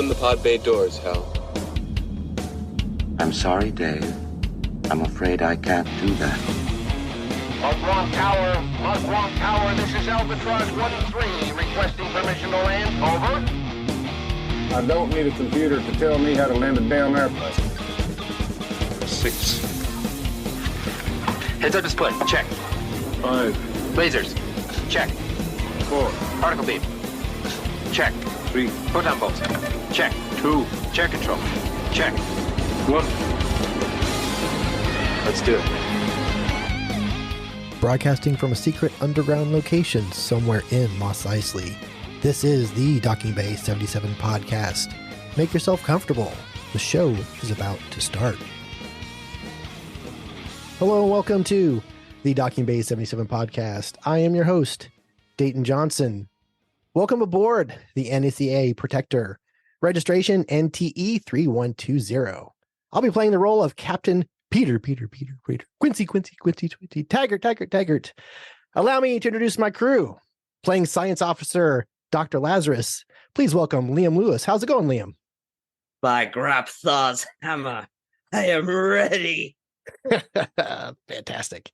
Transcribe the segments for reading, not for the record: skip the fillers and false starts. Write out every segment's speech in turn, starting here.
Open the pod bay doors, Hal. I'm sorry, Dave. I'm afraid I can't do that. Mark 1 Tower, this is Albatross 1-3, requesting permission to land, over. I don't need a computer to tell me how to land a damn airplane. 6. Heads-up display, check. 5, Lasers, check. 4, Particle beam, check. 3, Photon bolts, check. 2, Chair control, check. 1. Let's do it. Broadcasting from a secret underground location somewhere in Mos Eisley. This is the Docking Bay 77 podcast. Make yourself comfortable. The show is about to start. Hello and welcome to the Docking Bay 77 podcast. I am your host, Dayton Johnson. Welcome aboard the NACA Protector. Registration NTE 3120. I'll be playing the role of Captain Peter, Quincy, Taggart. Allow me to introduce my crew. Playing Science Officer Dr. Lazarus. Please welcome Liam Lewis. How's it going, Liam? By Grapthaw's hammer, I am ready. Fantastic.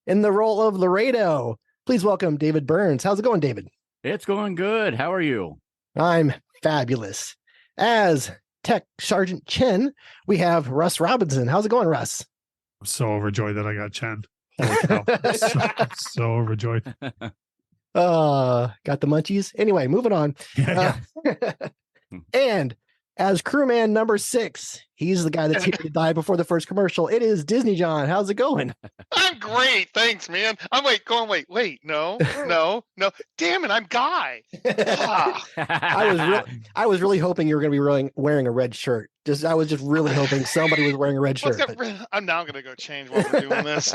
In the role of Laredo, please welcome David Burns. How's it going, David? It's going good. How are you? I'm fabulous. As Tech Sergeant Chen, we have Russ Robinson. How's it going, Russ? I'm so overjoyed that I got Chen. so overjoyed. Got the munchies. Anyway, moving on. And as crewman number 6, he's the guy that's here to die before the first commercial. It is Disney John. How's it going? I'm great. Thanks, man. I'm wait. No. Damn it. I'm Guy. I was really hoping you were going to be wearing a red shirt. I was just really hoping somebody was wearing a red shirt. I'm now going to go change while we're doing this.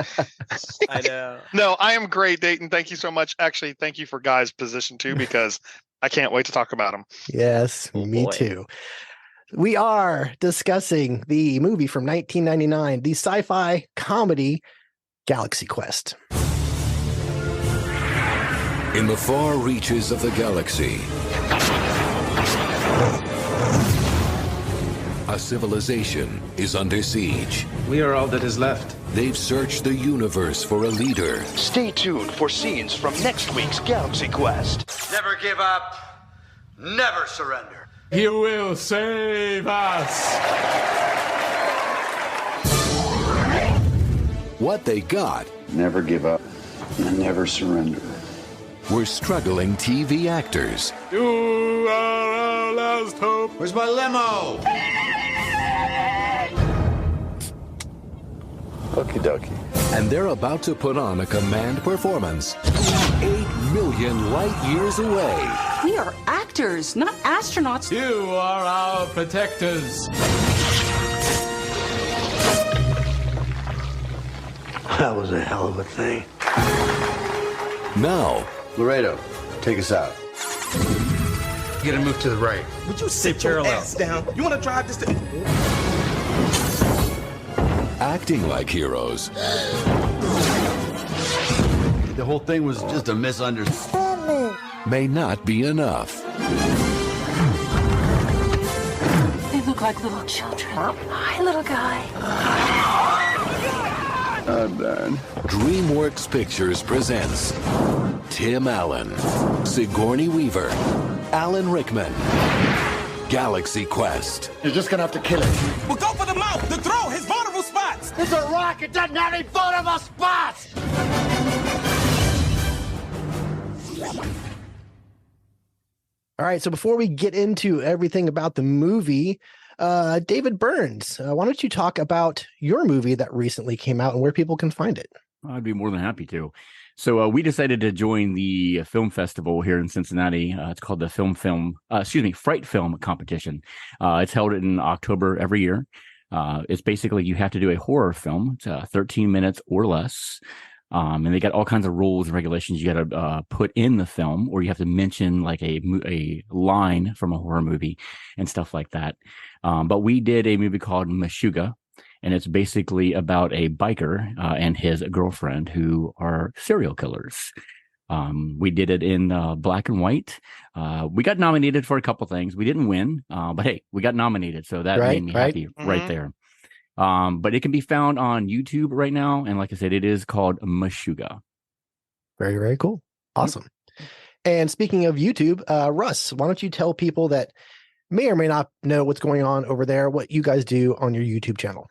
I know. No, I am great, Dayton. Thank you so much. Actually, thank you for Guy's position too, because I can't wait to talk about him. Yes, me too. We are discussing the movie from 1999, the sci-fi comedy Galaxy Quest. In the far reaches of the galaxy, a civilization is under siege. We are all that is left. They've searched the universe for a leader. Stay tuned for scenes from next week's Galaxy Quest. Never give up. Never surrender. He will save us. What they got Never give up and never surrender. were struggling TV actors. You are our last hope. Where's my limo? Okie dokie. And they're about to put on a command performance 8 million light years away. We are actors, not astronauts. You are our protectors. That was a hell of a thing. Now, Laredo, take us out. You gotta move to the right. Would you sit your ass down? You want to drive this to... acting like heroes The whole thing was just a misunderstanding. may not be enough. They look like little children. Hi, little guy. I'm done. DreamWorks Pictures presents Tim Allen, Sigourney Weaver, Alan Rickman, Galaxy Quest. You're just going to have to kill it. Well, go for the mouth, the throat, his vulnerable spots. It's a rock. It doesn't have any vulnerable spots. All right, so before we get into everything about the movie, David Burns, why don't you talk about your movie that recently came out and where people can find it? I'd be more than happy to. So we decided to join the film festival here in Cincinnati. It's called the Fright Film Competition. It's held in October every year. It's basically you have to do a horror film. It's 13 minutes or less. And they got all kinds of rules and regulations you got to put in the film, or you have to mention like a line from a horror movie and stuff like that. But we did a movie called Meshuggah, and it's basically about a biker and his girlfriend who are serial killers. We did it in black and white. We got nominated for a couple things. We didn't win, but hey, we got nominated, so that made me happy right there. But it can be found on YouTube right now, and like I said, it is called Meshuggah. Very, very cool. Awesome. And speaking of YouTube, Russ, why don't you tell people that may or may not know what's going on over there, what you guys do on your YouTube channel?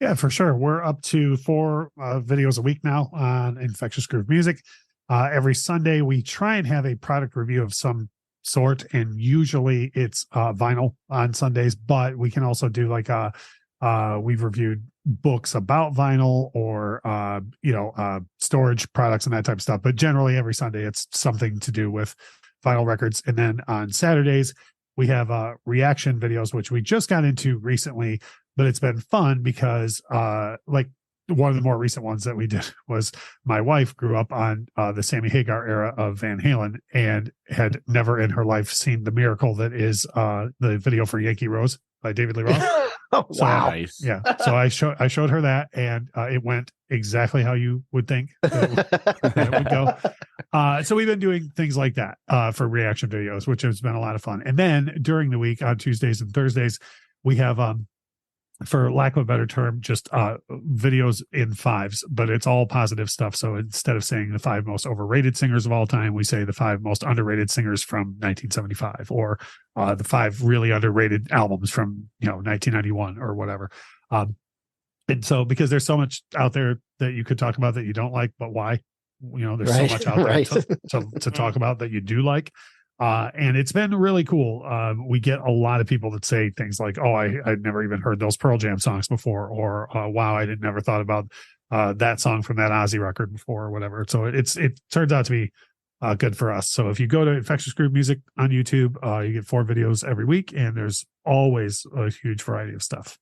Yeah, for sure. We're up to 4 videos a week now on Infectious Groove Music. Every Sunday, we try and have a product review of some sort, and usually it's vinyl on Sundays, but we can also do like we've reviewed books about vinyl or storage products and that type of stuff. But generally every Sunday it's something to do with vinyl records. And then on Saturdays we have reaction videos, which we just got into recently, but it's been fun because like one of the more recent ones that we did was my wife grew up on the Sammy Hagar era of Van Halen and had never in her life seen the miracle that is the video for Yankee Rose by David Lee Roth. Oh, so, wow. Nice. Yeah. So I showed her that, and it went exactly how you would think that it would go. So we've been doing things like that for reaction videos, which has been a lot of fun. And then during the week on Tuesdays and Thursdays, we have for lack of a better term, just videos in 5s, but it's all positive stuff. So instead of saying the 5 most overrated singers of all time, we say the 5 most underrated singers from 1975, or the 5 really underrated albums from 1991 or whatever. And so because there's so much out there that you could talk about that you don't like, but why? There's so much out there to talk about that you do like. And it's been really cool. We get a lot of people that say things like, oh, I'd never even heard those Pearl Jam songs before, or wow, I never thought about that song from that Ozzy record before, or whatever. So it turns out to be good for us. So if you go to Infectious Groove Music on YouTube, you get 4 videos every week, and there's always a huge variety of stuff.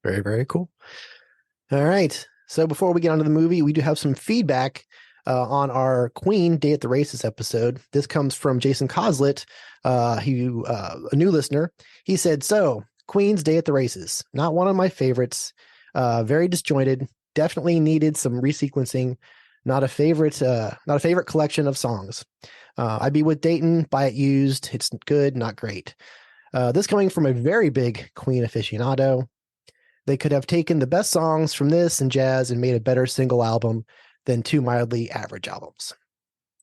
Very, very cool. All right. So before we get on to the movie, we do have some feedback on our Queen Day at the Races episode. This comes from Jason Coslet, a new listener. He said, so Queen's Day at the Races, not one of my favorites, very disjointed, definitely needed some resequencing, not a favorite collection of songs. I'd be with Dayton, buy it used. It's good, not great. This coming from a very big Queen aficionado. They could have taken the best songs from this and jazz and made a better single album than 2 mildly average albums.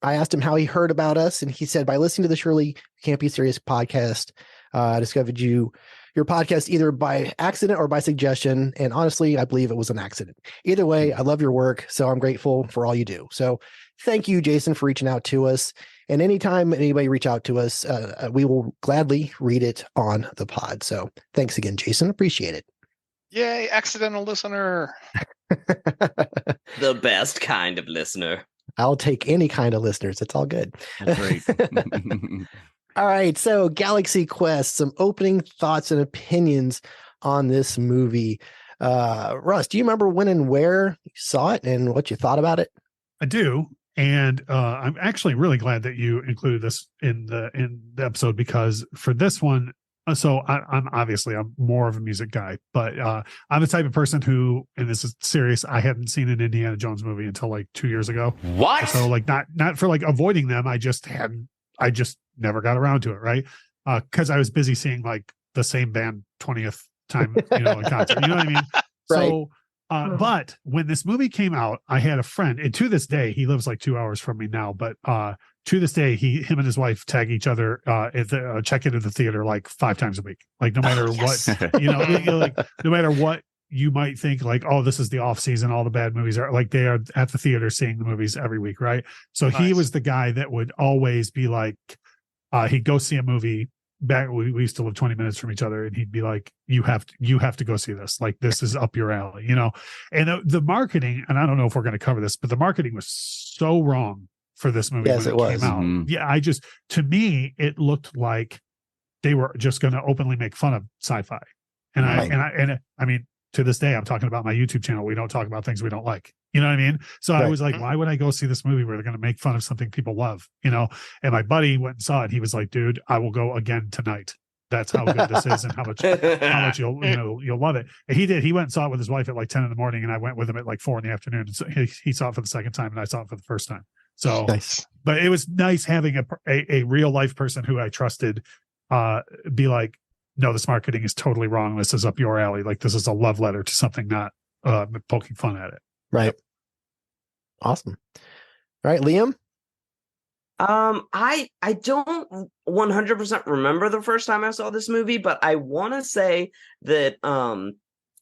I asked him how he heard about us, and he said, by listening to the Surely Can't Be Serious podcast, I discovered your podcast either by accident or by suggestion, and honestly, I believe it was an accident. Either way, I love your work, so I'm grateful for all you do. So thank you, Jason, for reaching out to us, and anytime anybody reach out to us, we will gladly read it on the pod. So thanks again, Jason. Appreciate it. Yay, accidental listener. The best kind of listener. I'll take any kind of listeners. It's all good. That's great. All right. So Galaxy Quest, some opening thoughts and opinions on this movie. Russ, do you remember when and where you saw it and what you thought about it? I do. And I'm actually really glad that you included this in the episode, because for this one, so I'm more of a music guy, but I'm the type of person who, and this is serious, I hadn't seen an Indiana Jones movie until like 2 years ago. What? So like not for like avoiding them. I just never got around to it. Right. Cause I was busy seeing like the same band 20th time, in concert, you know what I mean? Right. So, but when this movie came out, I had a friend, and to this day, he lives like 2 hours from me now, but to this day, him and his wife tag each other check into the theater like 5 times a week. Like no matter what, like no matter what you might think, like, oh, this is the off season, all the bad movies are like, they are at the theater seeing the movies every week, right? So He was the guy that would always be like, he'd go see a movie. Back we used to live 20 minutes from each other, and he'd be like, you have to go see this, like this is up your alley, and the marketing, and I don't know if we're going to cover this, but the marketing was so wrong for this movie. Yes, it was. Came out. Mm-hmm. Yeah, to me it looked like they were just going to openly make fun of sci-fi, and I mean, to this day I'm talking about my YouTube channel, we don't talk about things we don't like, you know what I mean? So I was like, why would I go see this movie where they're going to make fun of something people love, and my buddy went and saw it. He was like, dude, I will go again tonight. That's how good this is, and how much you'll love it. And he did. He went and saw it with his wife at like 10 in the morning, and I went with him at like 4 in the afternoon. So he saw it for the second time, and I saw it for the first time. So Nice. But it was nice having a real life person who I trusted be like, no, this marketing is totally wrong. This is up your alley. Like, this is a love letter to something, not poking fun at it. Right. Yep. Awesome. All right, Liam. I don't 100% remember the first time I saw this movie, but I want to say that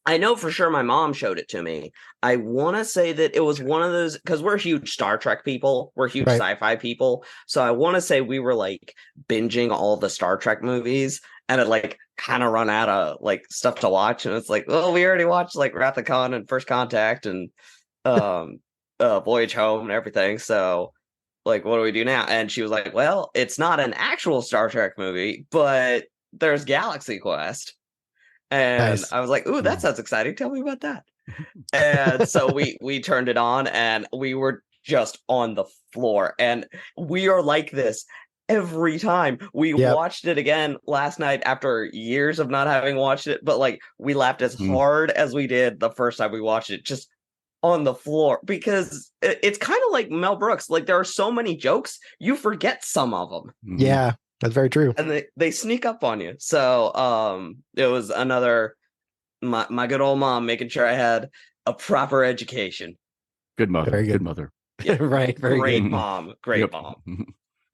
I know for sure my mom showed it to me. I want to say that it was one of those, because we're huge Star Trek people, we're huge sci-fi people, so I want to say we were like binging all the Star Trek movies, and it like kind of run out of like stuff to watch, and it's like, well, we already watched like Wrath of Khan and First Contact and Voyage Home and everything, so like, what do we do now? And she was like, well, it's not an actual Star Trek movie, but there's Galaxy Quest. And Nice. I was like, ooh, that sounds exciting. Tell me about that. And so we turned it on, and we were just on the floor. And we are like this every time. We watched it again last night after years of not having watched it. But like, we laughed as hard as we did the first time we watched it, just on the floor, because it's kind of like Mel Brooks. Like, there are so many jokes, you forget some of them. Yeah. That's very true. And they sneak up on you. So it was another my good old mom making sure I had a proper education. Good mother. Very good. Good mother. Yeah. Right. Very great good. mom. Great mom.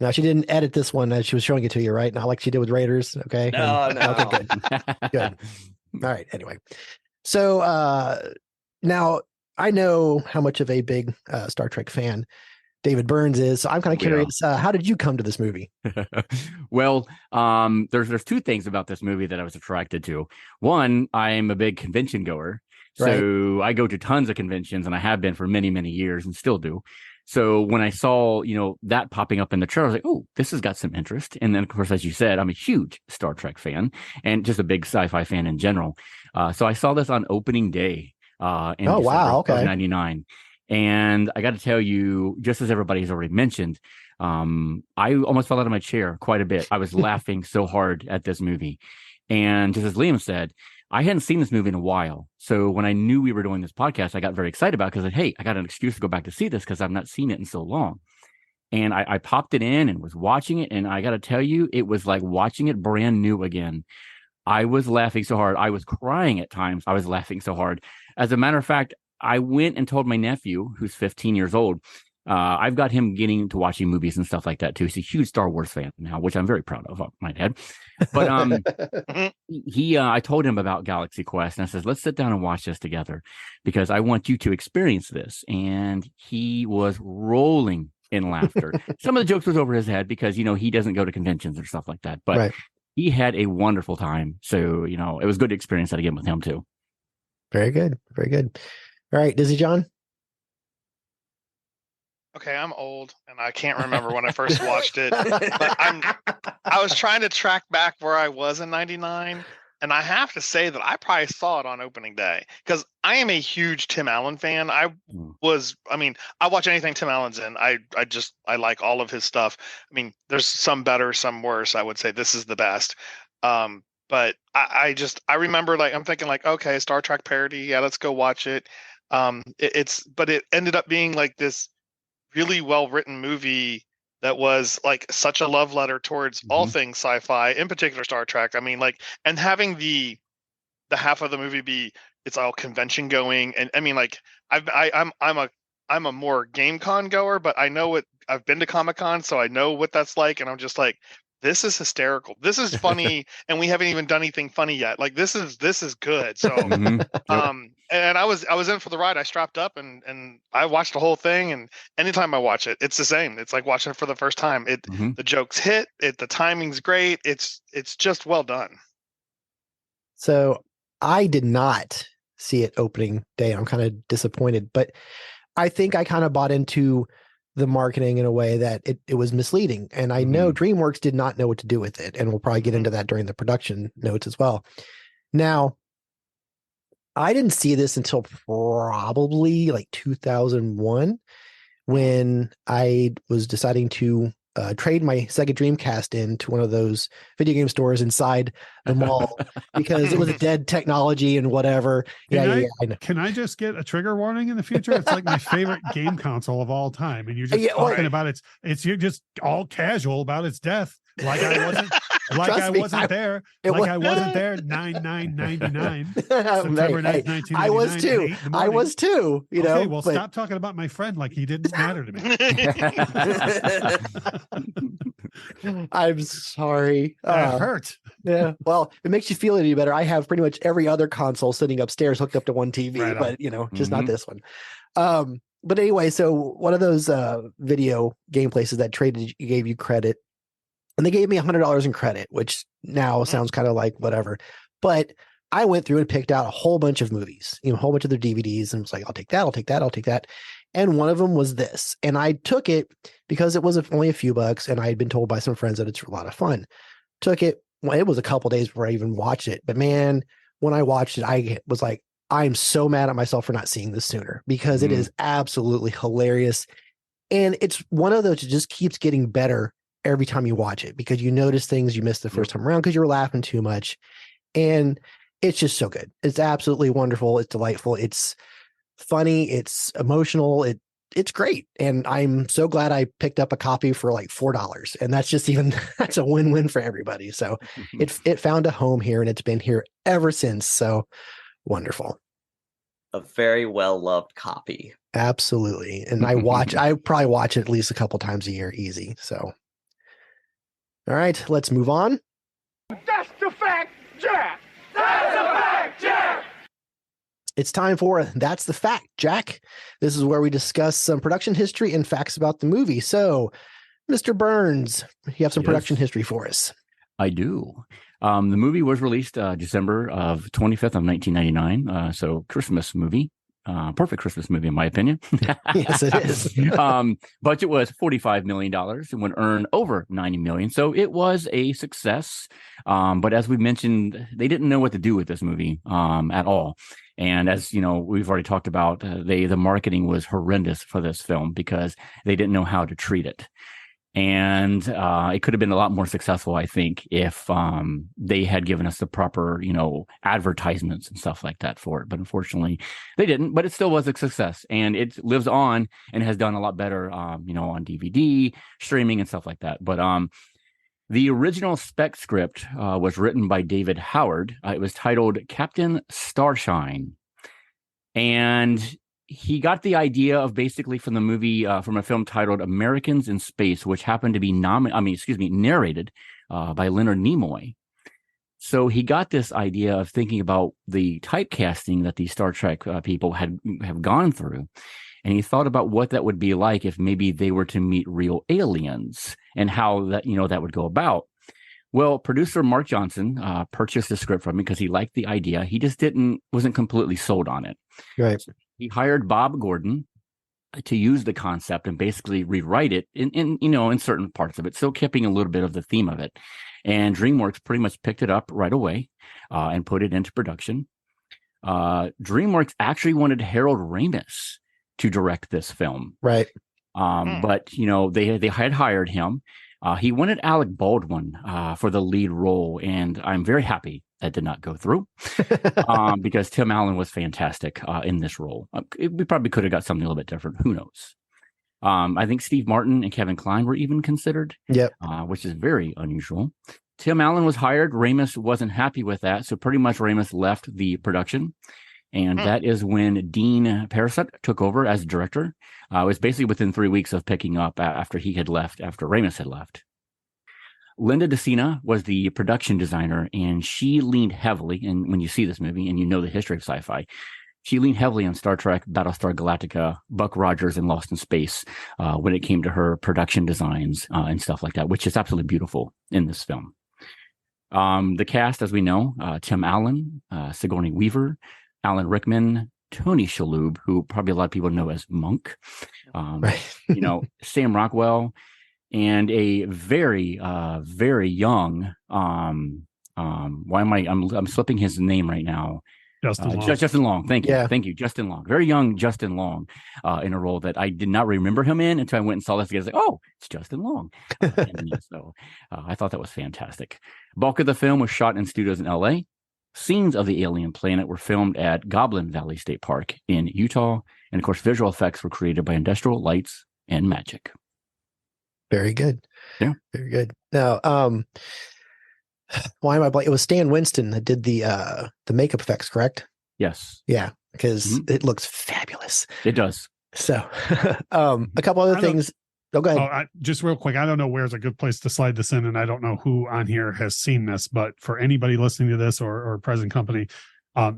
Now, she didn't edit this one as she was showing it to you, right? Not like she did with Raiders. Okay. No. Okay, good. Good. All right. Anyway. So now I know how much of a big Star Trek fan David Burns is. So I'm kind of curious, how did you come to this movie? Well, there's two things about this movie that I was attracted to. One, I'm a big convention goer. So I go to tons of conventions, and I have been for many, many years and still do. So when I saw, that popping up in the trailer, I was like, oh, this has got some interest. And then, of course, as you said, I'm a huge Star Trek fan and just a big sci-fi fan in general. So I saw this on opening day in December of 99. And I got to tell you, just as everybody has already mentioned, I almost fell out of my chair quite a bit. I was laughing so hard at this movie. And just as Liam said, I hadn't seen this movie in a while. So when I knew we were doing this podcast, I got very excited about it because, hey, I got an excuse to go back to see this because I've not seen it in so long. And I popped it in and was watching it. And I got to tell you, it was like watching it brand new again. I was laughing so hard. I was crying at times. I was laughing so hard. As a matter of fact, I went and told my nephew, who's 15 years old, I've got him getting into watching movies and stuff like that too. He's a huge Star Wars fan now, which I'm very proud of, I might add. But I told him about Galaxy Quest, and I says, let's sit down and watch this together because I want you to experience this. And he was rolling in laughter. Some of the jokes was over his head because, he doesn't go to conventions or stuff like that. But he had a wonderful time. So, it was good to experience that again with him too. Very good. Very good. All right, Dizzy John. Okay, I'm old and I can't remember when I first watched it, but I was trying to track back where I was in 99, and I have to say that I probably saw it on opening day because I am a huge Tim Allen fan. I watch anything Tim Allen's in. I like all of his stuff. I mean, there's some better, some worse. I would say this is the best. But I remember, like, I'm thinking like, okay, Star Trek parody. Yeah, let's go watch it. But it ended up being like this really well written movie that was like such a love letter towards all things sci-fi, in particular Star Trek. I mean, like, and having the half of the movie be it's all convention going, and I mean, like, I'm a more game con goer, but I know I've been to Comic-Con, so I know what that's like, and I'm just like, this is hysterical. This is funny, and we haven't even done anything funny yet. Like, this is good. So, and I was in for the ride. I strapped up and I watched the whole thing. And anytime I watch it, it's the same. It's like watching it for the first time. The jokes hit. The timing's great. It's just well done. So I did not see it opening day. I'm kind of disappointed, but I think I kind of bought into the marketing in a way that it was misleading. And I know DreamWorks did not know what to do with it. And we'll probably get into that during the production notes as well. Now, I didn't see this until probably like 2001 when I was deciding to trade my Sega Dreamcast into one of those video game stores inside the mall because it was a dead technology and whatever. I know. Can I just get a trigger warning in the future? It's like my favorite game console of all time, and you're just talking about you're just all casual about its death. Like I wasn't, I wasn't there. I wasn't there. 9/9/99, September 9th, 1999. I was too. I was too. You know. Well, stop talking about my friend like he didn't matter to me. I'm sorry. That hurt. Yeah. Well, it makes you feel any better. I have pretty much every other console sitting upstairs hooked up to one TV, but just not this one. But anyway, so one of those video game places that gave you credit. And they gave me $100 in credit, which now sounds kind of like whatever. But I went through and picked out a whole bunch of movies, a whole bunch of their DVDs, and was like, I'll take that, I'll take that, I'll take that. And one of them was this. And I took it because it was only a few bucks, and I had been told by some friends that it's a lot of fun. Took it. Well, it was a couple days before I even watched it. But man, when I watched it, I was like, I'm so mad at myself for not seeing this sooner because it is absolutely hilarious. And it's one of those that just keeps getting better every time you watch it because you notice things you missed the first time around because you were laughing too much. And it's just so good. It's absolutely wonderful. It's delightful. It's funny. It's emotional. It's great. And I'm so glad I picked up a copy for like $4. And that's just that's a win-win for everybody. So it found a home here and it's been here ever since. So wonderful. A very well-loved copy. Absolutely. And I probably watch it at least a couple times a year. Easy. So. All right, let's move on. That's the fact, Jack! That's the fact, Jack! It's time for That's the Fact, Jack. This is where we discuss some production history and facts about the movie. So, Mr. Burns, you have some production history for us. I do. The movie was released December of 25th of 1999, so Christmas movie. Perfect Christmas movie, in my opinion. Yes, it is. Budget was $45 million and would earn over $90 million. So it was a success. But as we mentioned, they didn't know what to do with this movie at all. And as you know, we've already talked about, the marketing was horrendous for this film because they didn't know how to treat it. And it could have been a lot more successful, I think, if they had given us the proper, advertisements and stuff like that for it. But unfortunately, they didn't. But it still was a success, and it lives on and has done a lot better, on DVD, streaming, and stuff like that. But the original spec script was written by David Howard. It was titled Captain Starshine, and he got the idea of basically from the movie, from a film titled Americans in Space, which happened to be narrated by Leonard Nimoy. So he got this idea of thinking about the typecasting that the Star Trek people have gone through. And he thought about what that would be like if maybe they were to meet real aliens and how that, that would go about. Well, producer Mark Johnson purchased the script from him because he liked the idea. He just wasn't completely sold on it. Right. So he hired Bob Gordon to use the concept and basically rewrite it in certain parts of it, still keeping a little bit of the theme of it. And DreamWorks pretty much picked it up right away and put it into production. DreamWorks actually wanted Harold Ramis to direct this film. Right. But, they had hired him. He wanted Alec Baldwin for the lead role, and I'm very happy that did not go through because Tim Allen was fantastic in this role. We probably could have got something a little bit different. Who knows? I think Steve Martin and Kevin Kline were even considered, which is very unusual. Tim Allen was hired. Ramis wasn't happy with that, so pretty much Ramis left the production. And that is when Dean Parasut took over as director. It was basically within 3 weeks of picking up after he had left, after Ramis had left. Linda DeCina was the production designer, and she leaned heavily, and when you see this movie and you know the history of sci-fi, she leaned heavily on Star Trek, Battlestar Galactica, Buck Rogers, and Lost in Space when it came to her production designs and stuff like that, which is absolutely beautiful in this film. The cast, as we know, Tim Allen, Sigourney Weaver, Alan Rickman, Tony Shalhoub, who probably a lot of people know as Monk, Sam Rockwell, and a very, very young, I'm slipping his name right now. Justin Long. Justin Long. Thank you. Yeah. Thank you. Justin Long. Very young Justin Long in a role that I did not remember him in until I went and saw this again. I was like, oh, it's Justin Long. So I thought that was fantastic. Bulk of the film was shot in studios in LA. Scenes of the alien planet were filmed at Goblin Valley State Park in Utah. And of course, visual effects were created by Industrial Lights and Magic. Very good. Yeah. Very good. Now, why am I blank? It was Stan Winston that did the makeup effects, correct? Yes. Yeah, because it looks fabulous. It does. So, a couple other things. Oh, go ahead. Just real quick. I don't know where's a good place to slide this in, and I don't know who on here has seen this, but for anybody listening to this or present company,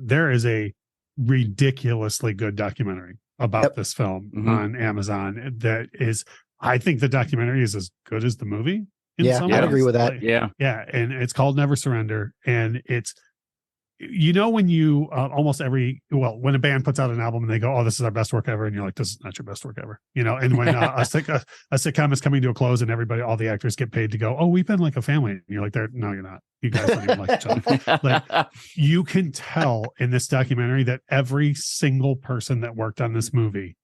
there is a ridiculously good documentary about this film on Amazon. That is, I think the documentary is as good as the movie. Yeah, I agree with that. Yeah. And it's called Never Surrender. And it's, when you when a band puts out an album and they go, oh, this is our best work ever. And you're like, this is not your best work ever. And when a sitcom is coming to a close and all the actors get paid to go, oh, we've been like a family. And you're like, no, you're not. You guys don't even like each other. Like, you can tell in this documentary that every single person that worked on this movie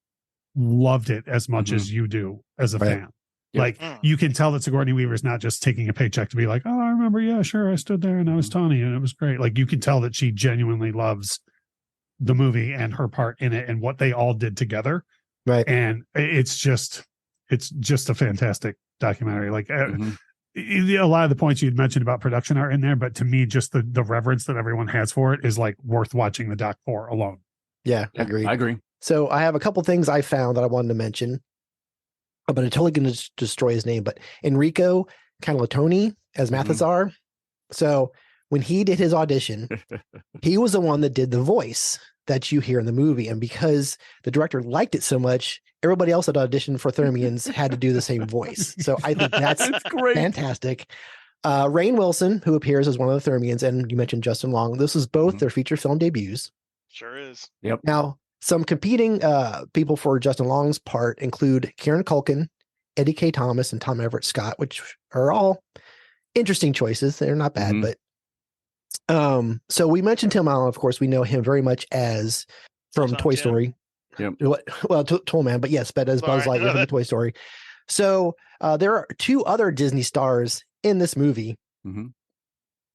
loved it as much as you do as a fan. Like, you can tell that Sigourney Weaver is not just taking a paycheck to be like, oh, I remember. Yeah, sure. I stood there and I was Tawny and it was great. Like, you can tell that she genuinely loves the movie and her part in it and what they all did together. Right. And it's just a fantastic documentary. Like, a lot of the points you'd mentioned about production are in there, but to me, just the reverence that everyone has for it is like worth watching the doc for alone. Yeah, I agree. So I have a couple things I found that I wanted to mention. But I'm totally going to destroy his name. But Enrico Cantalatoni as Mathazar. So when he did his audition, he was the one that did the voice that you hear in the movie. And because the director liked it so much, everybody else that auditioned for Thermians had to do the same voice. So I think that's great. Fantastic. Rainn Wilson, who appears as one of the Thermians, and you mentioned Justin Long. This is both their feature film debuts. Sure is. Yep. Now, some competing people for Justin Long's part include Kieran Culkin, Eddie K. Thomas, and Tom Everett Scott, which are all interesting choices. They're not bad, but so we mentioned Tim Allen. Of course, we know him very much as from Toy Story. Yep. Well, Toolman, but yes, but as Buzz Lightyear from Toy Story. So there are two other Disney stars in this movie.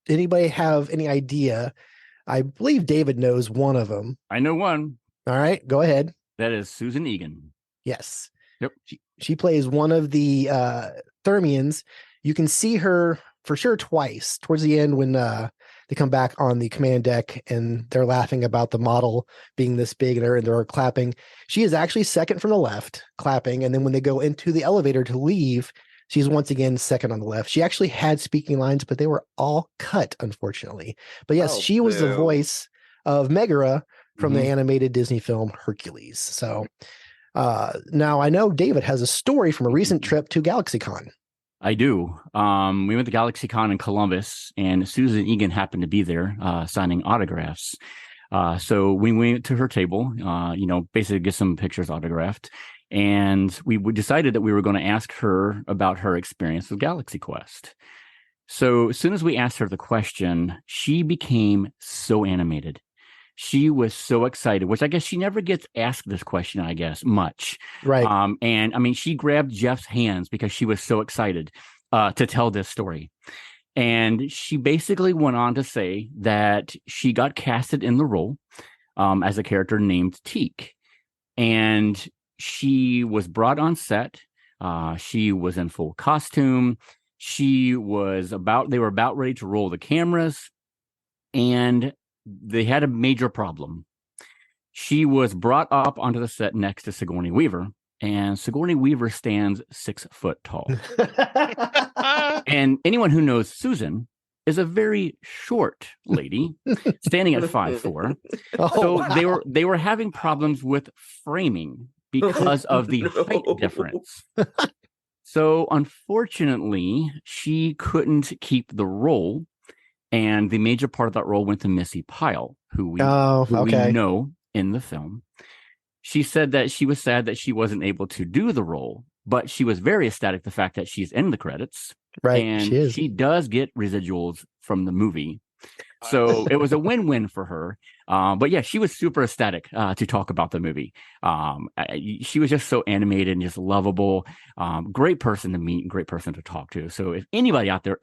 Anybody have any idea? I believe David knows one of them. I know one. All right, go ahead. That is Susan Egan. Yes. Yep. She plays one of the Thermians. You can see her for sure twice towards the end when they come back on the command deck and they're laughing about the model being this big and they're clapping. She is actually second from the left clapping. And then when they go into the elevator to leave, she's once again second on the left. She actually had speaking lines, but they were all cut, unfortunately. But yes, she was the voice of Megara from the animated Disney film Hercules. So now I know David has a story from a recent trip to GalaxyCon. I do. We went to GalaxyCon in Columbus, and Susan Egan happened to be there signing autographs. So we went to her table, basically get some pictures autographed. And we decided that we were going to ask her about her experience with Galaxy Quest. So as soon as we asked her the question, she became so animated. She was so excited, which I guess she never gets asked this question, I guess, much. Right. And I mean, she grabbed Jeff's hands because she was so excited to tell this story. And she basically went on to say that she got casted in the role as a character named Teak. And she was brought on set. She was in full costume. They were about ready to roll the cameras. And they had a major problem. She was brought up onto the set next to Sigourney Weaver, and Sigourney Weaver stands 6 foot tall. And anyone who knows Susan is a very short lady, standing at 5'4". So they were having problems with framing because of the height difference. So unfortunately, she couldn't keep the role. And the major part of that role went to Missy Pyle, who we know in the film. She said that she was sad that she wasn't able to do the role, but she was very ecstatic the fact that she's in the credits. Right, and she does get residuals from the movie. So it was a win-win for her. But yeah, she was super ecstatic to talk about the movie. She was just so animated and just lovable. Great person to meet and great person to talk to. So if anybody out there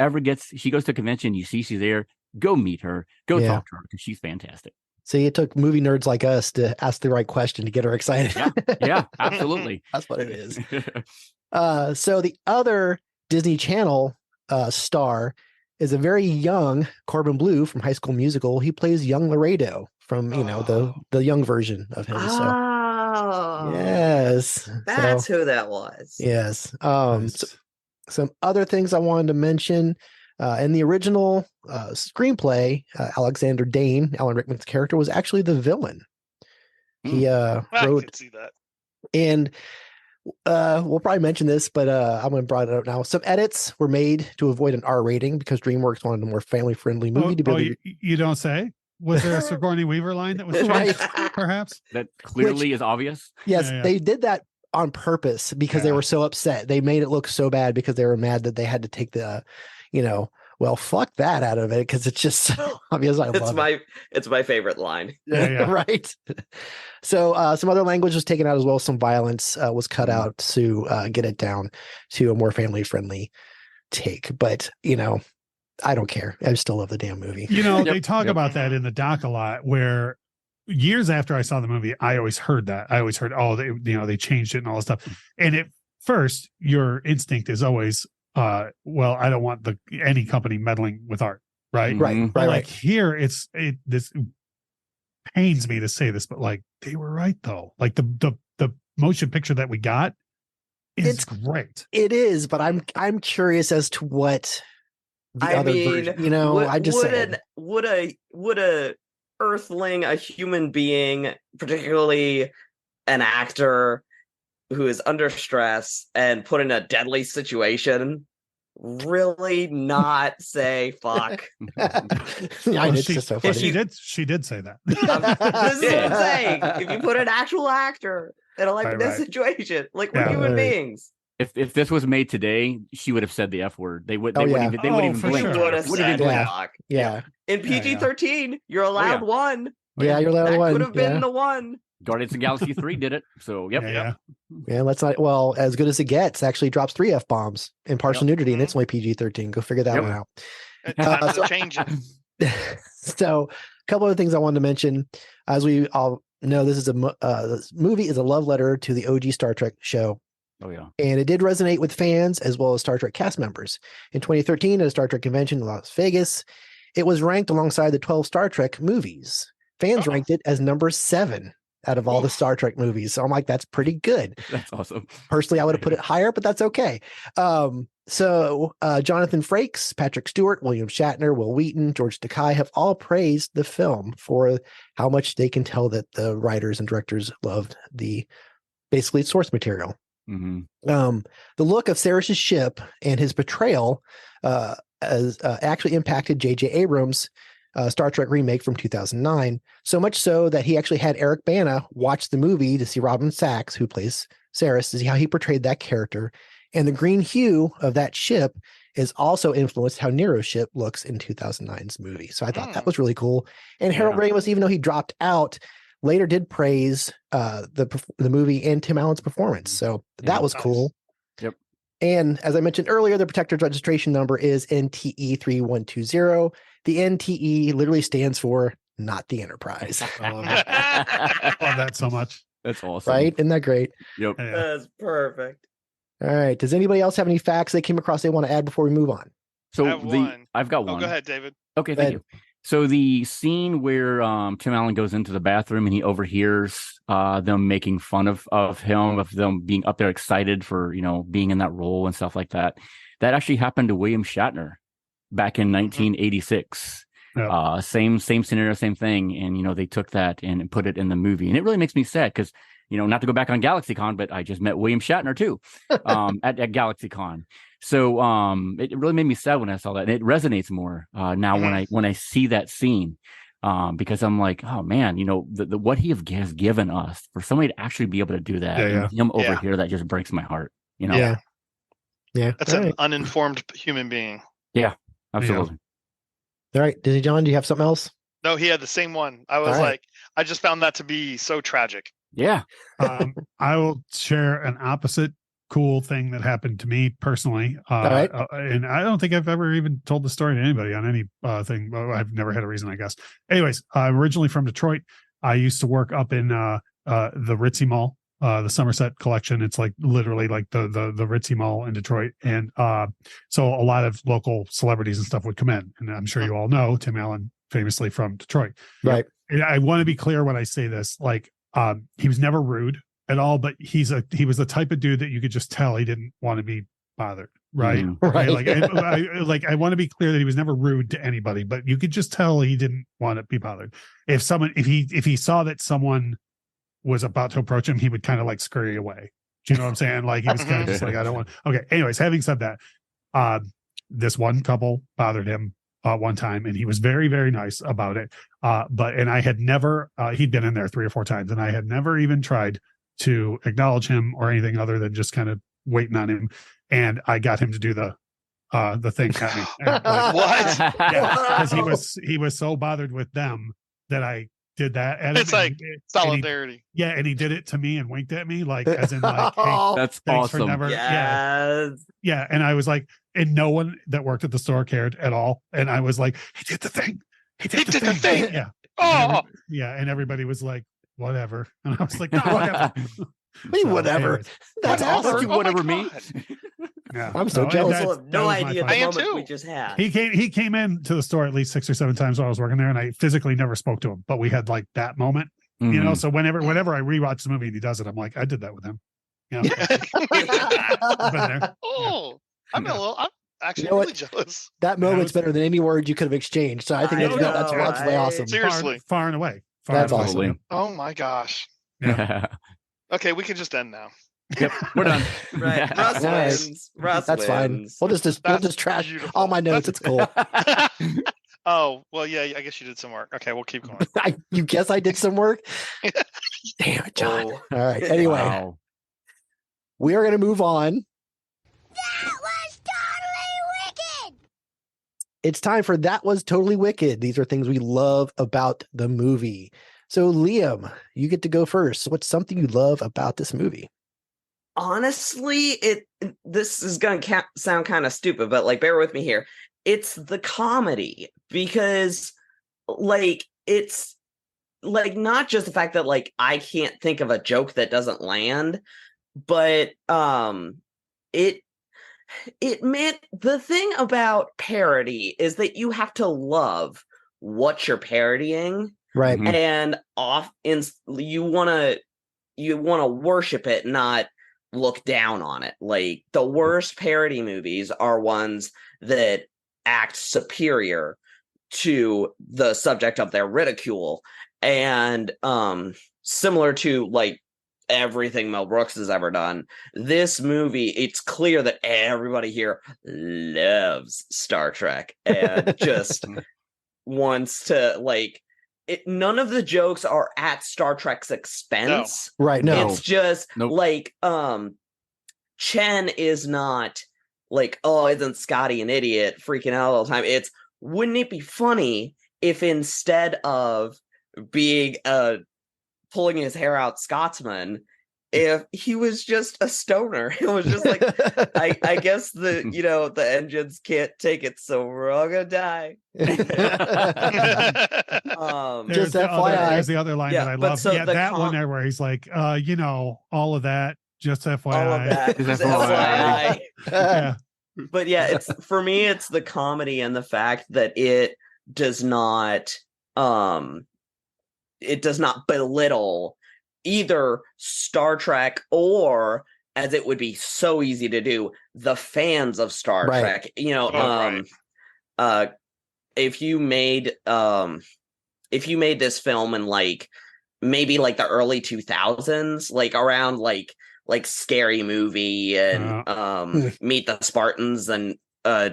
she goes to a convention, you see she's there, go meet her, go talk to her because she's fantastic. See, it took movie nerds like us to ask the right question to get her excited. Yeah, absolutely. That's what it is. So the other Disney Channel star is a very young Corbin Bleu from High School Musical. He plays young Laredo from, the young version of him. Oh, yes. That's who that was. Yes. Nice. So, some other things I wanted to mention. In the original screenplay, Alexander Dane, Alan Rickman's character, was actually the villain. He I wrote, could see that. and we'll probably mention this, but I'm going to bring it up now. Some edits were made to avoid an R rating because DreamWorks wanted a more family-friendly movie to be able to... you don't say? Was there a Sigourney Weaver line that was changed, perhaps? That clearly is obvious. Yes, they did that on purpose because they were so upset. They made it look so bad because they were mad that they had to take the... well, fuck that out of it because it's just so obvious. It's my favorite line. Right. So some other language was taken out as well. Some violence was cut out to get it down to a more family friendly take. But I don't care. I still love the damn movie. They talk about that in the doc a lot. Where years after I saw the movie, I always heard that. I always heard, they changed it and all this stuff. And at first, your instinct is always, well, I don't want any company meddling with art, right? Right. But like here, this pains me to say this, but like they were right though. Like the motion picture that we got is great. It is, but I'm curious as to what the other version. I just would a Earthling, a human being, particularly an actor who is under stress and put in a deadly situation, really not say fuck? It's just so funny. She did say that. This is what I'm saying. If you put an actual actor in a situation, like we're human beings. If this was made today, she would have said the F word. They wouldn't even blink. Would have said fuck. Yeah. In PG-13, you're allowed one. Yeah, you're allowed one. That could have been the one. Guardians of the Galaxy 3 did it. So, yep. Yeah, let's not. Well, as good as it gets, actually drops 3 F-bombs in partial nudity, and it's only PG-13. Go figure that one out. Time to change it. So, a couple of things I wanted to mention. As we all know, this movie is a love letter to the OG Star Trek show. Oh, yeah. And it did resonate with fans as well as Star Trek cast members. In 2013, at a Star Trek convention in Las Vegas, it was ranked alongside the 12 Star Trek movies. Fans ranked it as number 7 out of all the Star Trek movies. So I'm like, that's pretty good. That's awesome. Personally, I would have put it higher, but that's okay. So Jonathan Frakes, Patrick Stewart, William Shatner, Will Wheaton, George Takei have all praised the film for how much they can tell that the writers and directors loved the basically source material. The look of Saris's ship and his betrayal actually impacted J.J. Abrams' Star Trek remake from 2009, so much so that he actually had Eric Bana watch the movie to see Robin Sachs, who plays Saris, to see how he portrayed that character. And the green hue of that ship is also influenced how Nero's ship looks in 2009's movie. So I thought that was really cool. And Harold Ramis, even though he dropped out, later did praise the movie and Tim Allen's performance. So that was cool. Yep. And as I mentioned earlier, the Protector's registration number is NTE3120. The NTE literally stands for Not the Enterprise. I love that so much. That's awesome. Right? Isn't that great? Yep. That's perfect. All right. Does anybody else have any facts they came across they want to add before we move on? So I've got one. Go ahead, David. Okay, thank you. So the scene where Tim Allen goes into the bathroom and he overhears them making fun of him, of them being up there excited for, being in that role and stuff like that. That actually happened to William Shatner back in 1986. Yeah. Same scenario, same thing. And, they took that and put it in the movie. And it really makes me sad because, not to go back on GalaxyCon, but I just met William Shatner too at GalaxyCon. So it really made me sad when I saw that. And it resonates more now when I see that scene because I'm like, oh man, the what he has given us for somebody to actually be able to do that and him over here, that just breaks my heart. Yeah. That's an uninformed human being. Yeah, absolutely. All right, Disney John, do you have something else? No, he had the same one. I was like, I just found that to be so tragic. Yeah. I will share an opposite cool thing that happened to me personally. And I don't think I've ever even told the story to anybody on any thing. I've never had a reason, I guess. Anyways, I'm originally from Detroit. I used to work up in the Ritzy Mall, the Somerset Collection. It's like literally like the Ritzy Mall in Detroit. And so a lot of local celebrities and stuff would come in. And I'm sure you all know Tim Allen, famously from Detroit. Right. And I want to be clear when I say this, like he was never rude at all, but he was the type of dude that you could just tell he didn't want to be bothered. Right. Right. I want to be clear that he was never rude to anybody, but you could just tell he didn't want to be bothered. If he saw that someone was about to approach him, he would kind of like scurry away. Do you know what I'm saying? Like he was kind of just like, I don't want. Okay. Anyways, having said that, this one couple bothered him one time, and he was very, very nice about it. And I had never, he'd been in there 3 or 4 times, and I had never even tried to acknowledge him or anything other than just kind of waiting on him. And I got him to do the thing at me. And What? Yeah, because he was so bothered with them that I did that. And it's like solidarity. And he did it to me and winked at me, like as in like, hey, that's thanks for awesome. never. Yes. Yeah. And I was like, and no one that worked at the store cared at all. And I was like, he did the thing. He did the thing. Yeah. Oh. And everybody was like, whatever. And I was like, no, whatever. Whatever. That's awesome. Whatever me. Yeah. I'm so jealous. I have no idea the I am moment too. we just had. He came in to the store at least 6 or 7 times while I was working there, and I physically never spoke to him. But we had like that moment, you know. So whenever I rewatch the movie and he does it, I'm like, I did that with him. You know? I've been there. Oh, I'm actually You know really jealous. That moment's better than any word you could have exchanged. So I think that's way awesome. Seriously. Far and away. That's awesome. Oh my gosh. Yeah. Okay, we can just end now. Yep, we're done. Right. Russ wins. Russ That's fine. wins. We'll just trash all my notes. It's cool. Oh, well, yeah, I guess you did some work. Okay, we'll keep going. You guess I did some work? Damn it, John. Oh. All right. Anyway, Wow. we are going to move on. That was totally wicked! It's time for That Was Totally Wicked. These are things we love about the movie. So, Liam, you get to go first. What's something you love about this movie? Honestly, this is going to sound kind of stupid, but like, bear with me here. It's the comedy, because like, it's like not just the fact that like I can't think of a joke that doesn't land, but it meant the thing about parody is that you have to love what you're parodying. Right. And you want to worship it, not look down on it. Like, the worst parody movies are ones that act superior to the subject of their ridicule. And similar to like everything Mel Brooks has ever done, this movie, it's clear that everybody here loves Star Trek and just wants to like none of the jokes are at Star Trek's expense. No. Right. No. It's just like Chen is not like, oh, isn't Scotty an idiot freaking out all the time? It's, wouldn't it be funny if instead of being pulling his hair out Scotsman, if he was just a stoner? It was just like, I guess the engines can't take it, so we're all gonna die. There's the other line that I love. So that one there where he's like, all of that, just FYI. All of that, just FYI. Yeah. But yeah, it's, for me, it's the comedy and the fact that it does not belittle either Star Trek or, as it would be so easy to do, the fans of Star Trek. If you made this film in like maybe like the early 2000s, like around like Scary Movie and Meet the Spartans and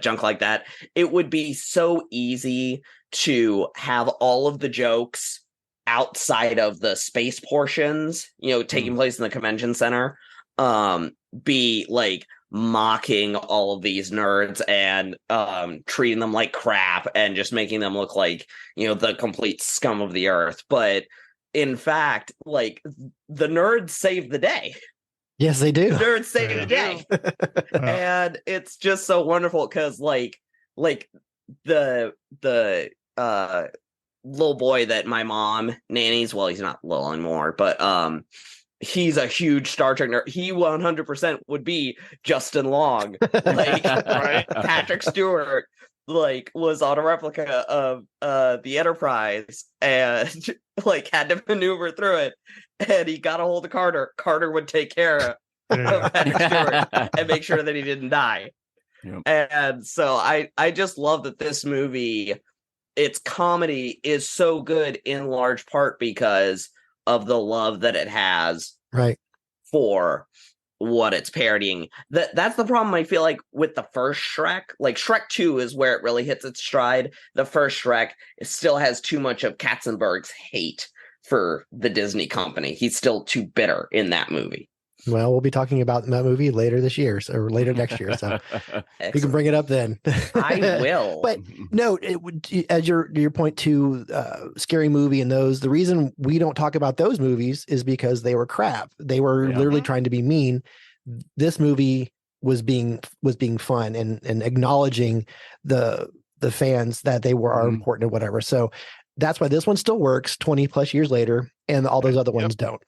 junk like that, it would be so easy to have all of the jokes outside of the space portions, taking place in the convention center, be like mocking all of these nerds and treating them like crap and just making them look like, the complete scum of the earth. But in fact, like, the nerds save the day. Yes, they do. The nerds save the day. And it's just so wonderful because like the little boy that my mom nannies, well, he's not little anymore, but he's a huge Star Trek nerd. He 100% would be Justin Long. Like, right? Patrick Stewart, like, was on a replica of the Enterprise and like had to maneuver through it. And he got a hold of Carter. Carter would take care of Patrick Stewart and make sure that he didn't die. Yep. And so I just love that this movie, its comedy is so good in large part because of the love that it has for what it's parodying. That's the problem I feel like with the first Shrek. Like, Shrek 2 is where it really hits its stride. The first Shrek still has too much of Katzenberg's hate for the Disney company. He's still too bitter in that movie. Well, we'll be talking about that movie later this year or later next year. So you can bring it up then. I will. But no, as your point to Scary Movie and those, the reason we don't talk about those movies is because they were crap. They were literally trying to be mean. This movie was being fun and acknowledging the fans that they are important and whatever. So that's why this one still works 20 plus years later, and all those other ones don't.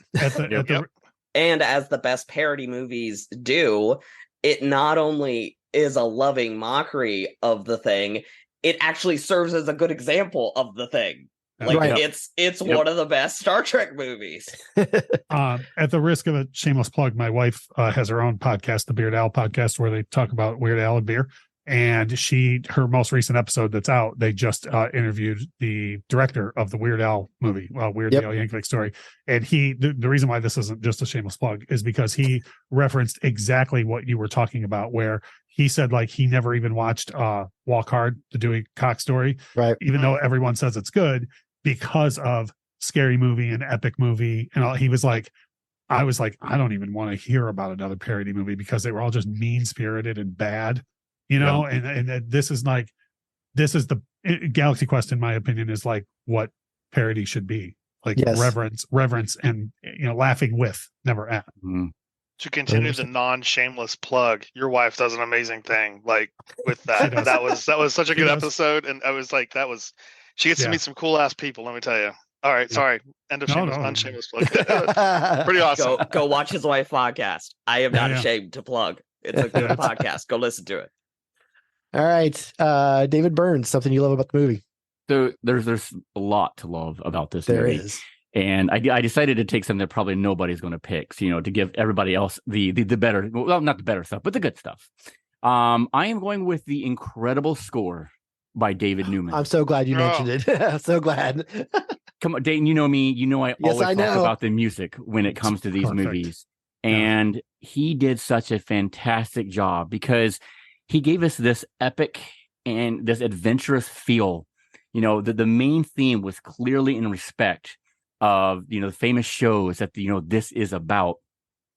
And as the best parody movies do, it not only is a loving mockery of the thing, it actually serves as a good example of the thing. Like, it's one of the best Star Trek movies. At the risk of a shameless plug, my wife has her own podcast, the Weird Al podcast, where they talk about Weird Al and beer. And her most recent episode that's out, they just interviewed the director of the Weird Al movie, Weird Al Yankovic Story. And the reason why this isn't just a shameless plug is because he referenced exactly what you were talking about, where he said, like, he never even watched Walk Hard, the Dewey Cox story, even though everyone says it's good, because of Scary Movie and Epic Movie. And all. He was like, I was like, I don't even want to hear about another parody movie because they were all just mean-spirited and bad. And this is the Galaxy Quest, in my opinion, is like what parody should be, like reverence, and laughing with, never at. To continue the non-shameless plug, your wife does an amazing thing. Like, with that, that was such a good episode, and I was like, she gets to meet some cool ass people. Let me tell you. All right, sorry. End of unshameless plug. Pretty awesome. Go watch his wife podcast. I am not ashamed to plug. It's a good podcast. Go listen to it. All right, David Burns, something you love about the movie? So there's a lot to love about this movie. There is. And I decided to take something that probably nobody's going to pick, to give everybody else the better, well, not the better stuff, but the good stuff. I am going with the incredible score by David Newman. I'm so glad you mentioned it. I'm so glad. Come on, Dayton, you know me. You know I always talk about the music when it comes to these movies. And he did such a fantastic job because he gave us this epic and this adventurous feel. The main theme was clearly in respect of, the famous shows that, this is about.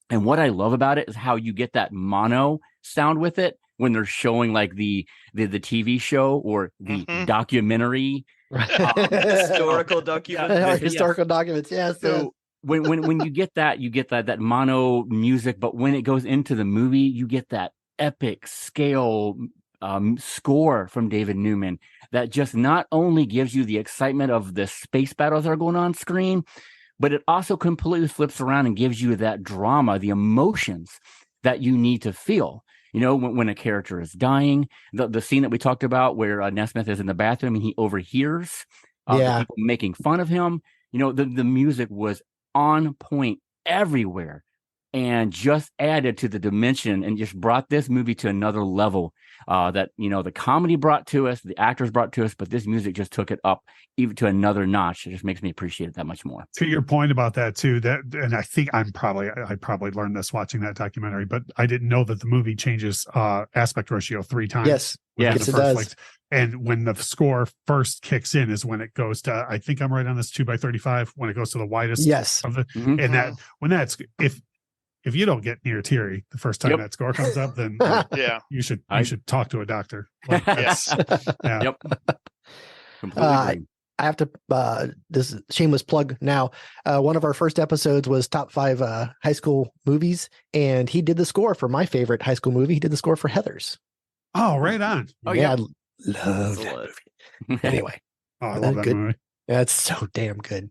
And what I love about it is how you get that mono sound with it when they're showing like the TV show or the documentary. Historical documentary. Historical documents, yes. So when you get that mono music, but when it goes into the movie, you get that epic scale score from David Newman that just not only gives you the excitement of the space battles that are going on screen, but it also completely flips around and gives you that drama, the emotions that you need to feel. When a character is dying, the scene that we talked about where Nesmith is in the bathroom and he overhears the people making fun of him. The music was on point everywhere and just added to the dimension and just brought this movie to another level that, the comedy brought to us, the actors brought to us, but this music just took it up even to another notch. It just makes me appreciate it that much more. To your point about that too, and I think I probably learned this watching that documentary, but I didn't know that the movie changes aspect ratio 3 times. Yes, it does. And when the score first kicks in is when it goes to, I think I'm right on this 2x35, when it goes to the widest of the, and that when that's, if you don't get near teary the first time that score comes up, then yeah, you should talk to a doctor. Like, yes, yeah. Yep. Completely agree. I have to this is shameless plug now. One of our first episodes was top 5 high school movies, and he did the score for my favorite high school movie. He did the score for Heathers. Oh, right on. Oh yeah, yeah. I love that movie. Anyway, I love that movie. That's so damn good.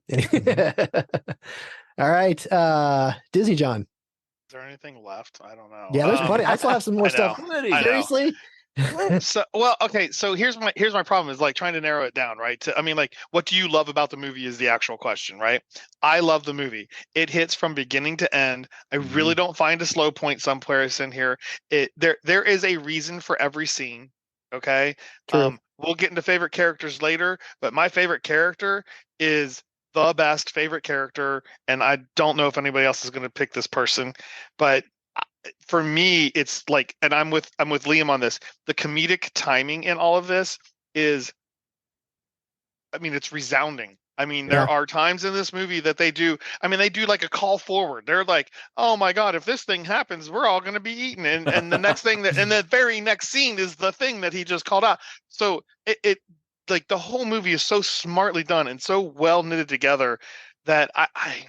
All right, Disney John. Is there anything left? I don't know. Yeah, there's plenty. I still have some more stuff. Seriously. So well, okay. So here's my problem is like trying to narrow it down, right? I mean, like, what do you love about the movie is the actual question, right? I love the movie. It hits from beginning to end. I really don't find a slow point somewhere in here. There is a reason for every scene. Okay. True. We'll get into favorite characters later, but my favorite character is the best favorite character, and I don't know if anybody else is going to pick this person, but for me, it's like, and I'm with Liam on this. The comedic timing in all of this is, I mean, it's resounding. I mean, there are times in this movie that they do like a call forward. They're like, oh my God, if this thing happens, we're all going to be eaten. And the next thing and the very next scene is the thing that he just called out. So it like the whole movie is so smartly done and so well knitted together that I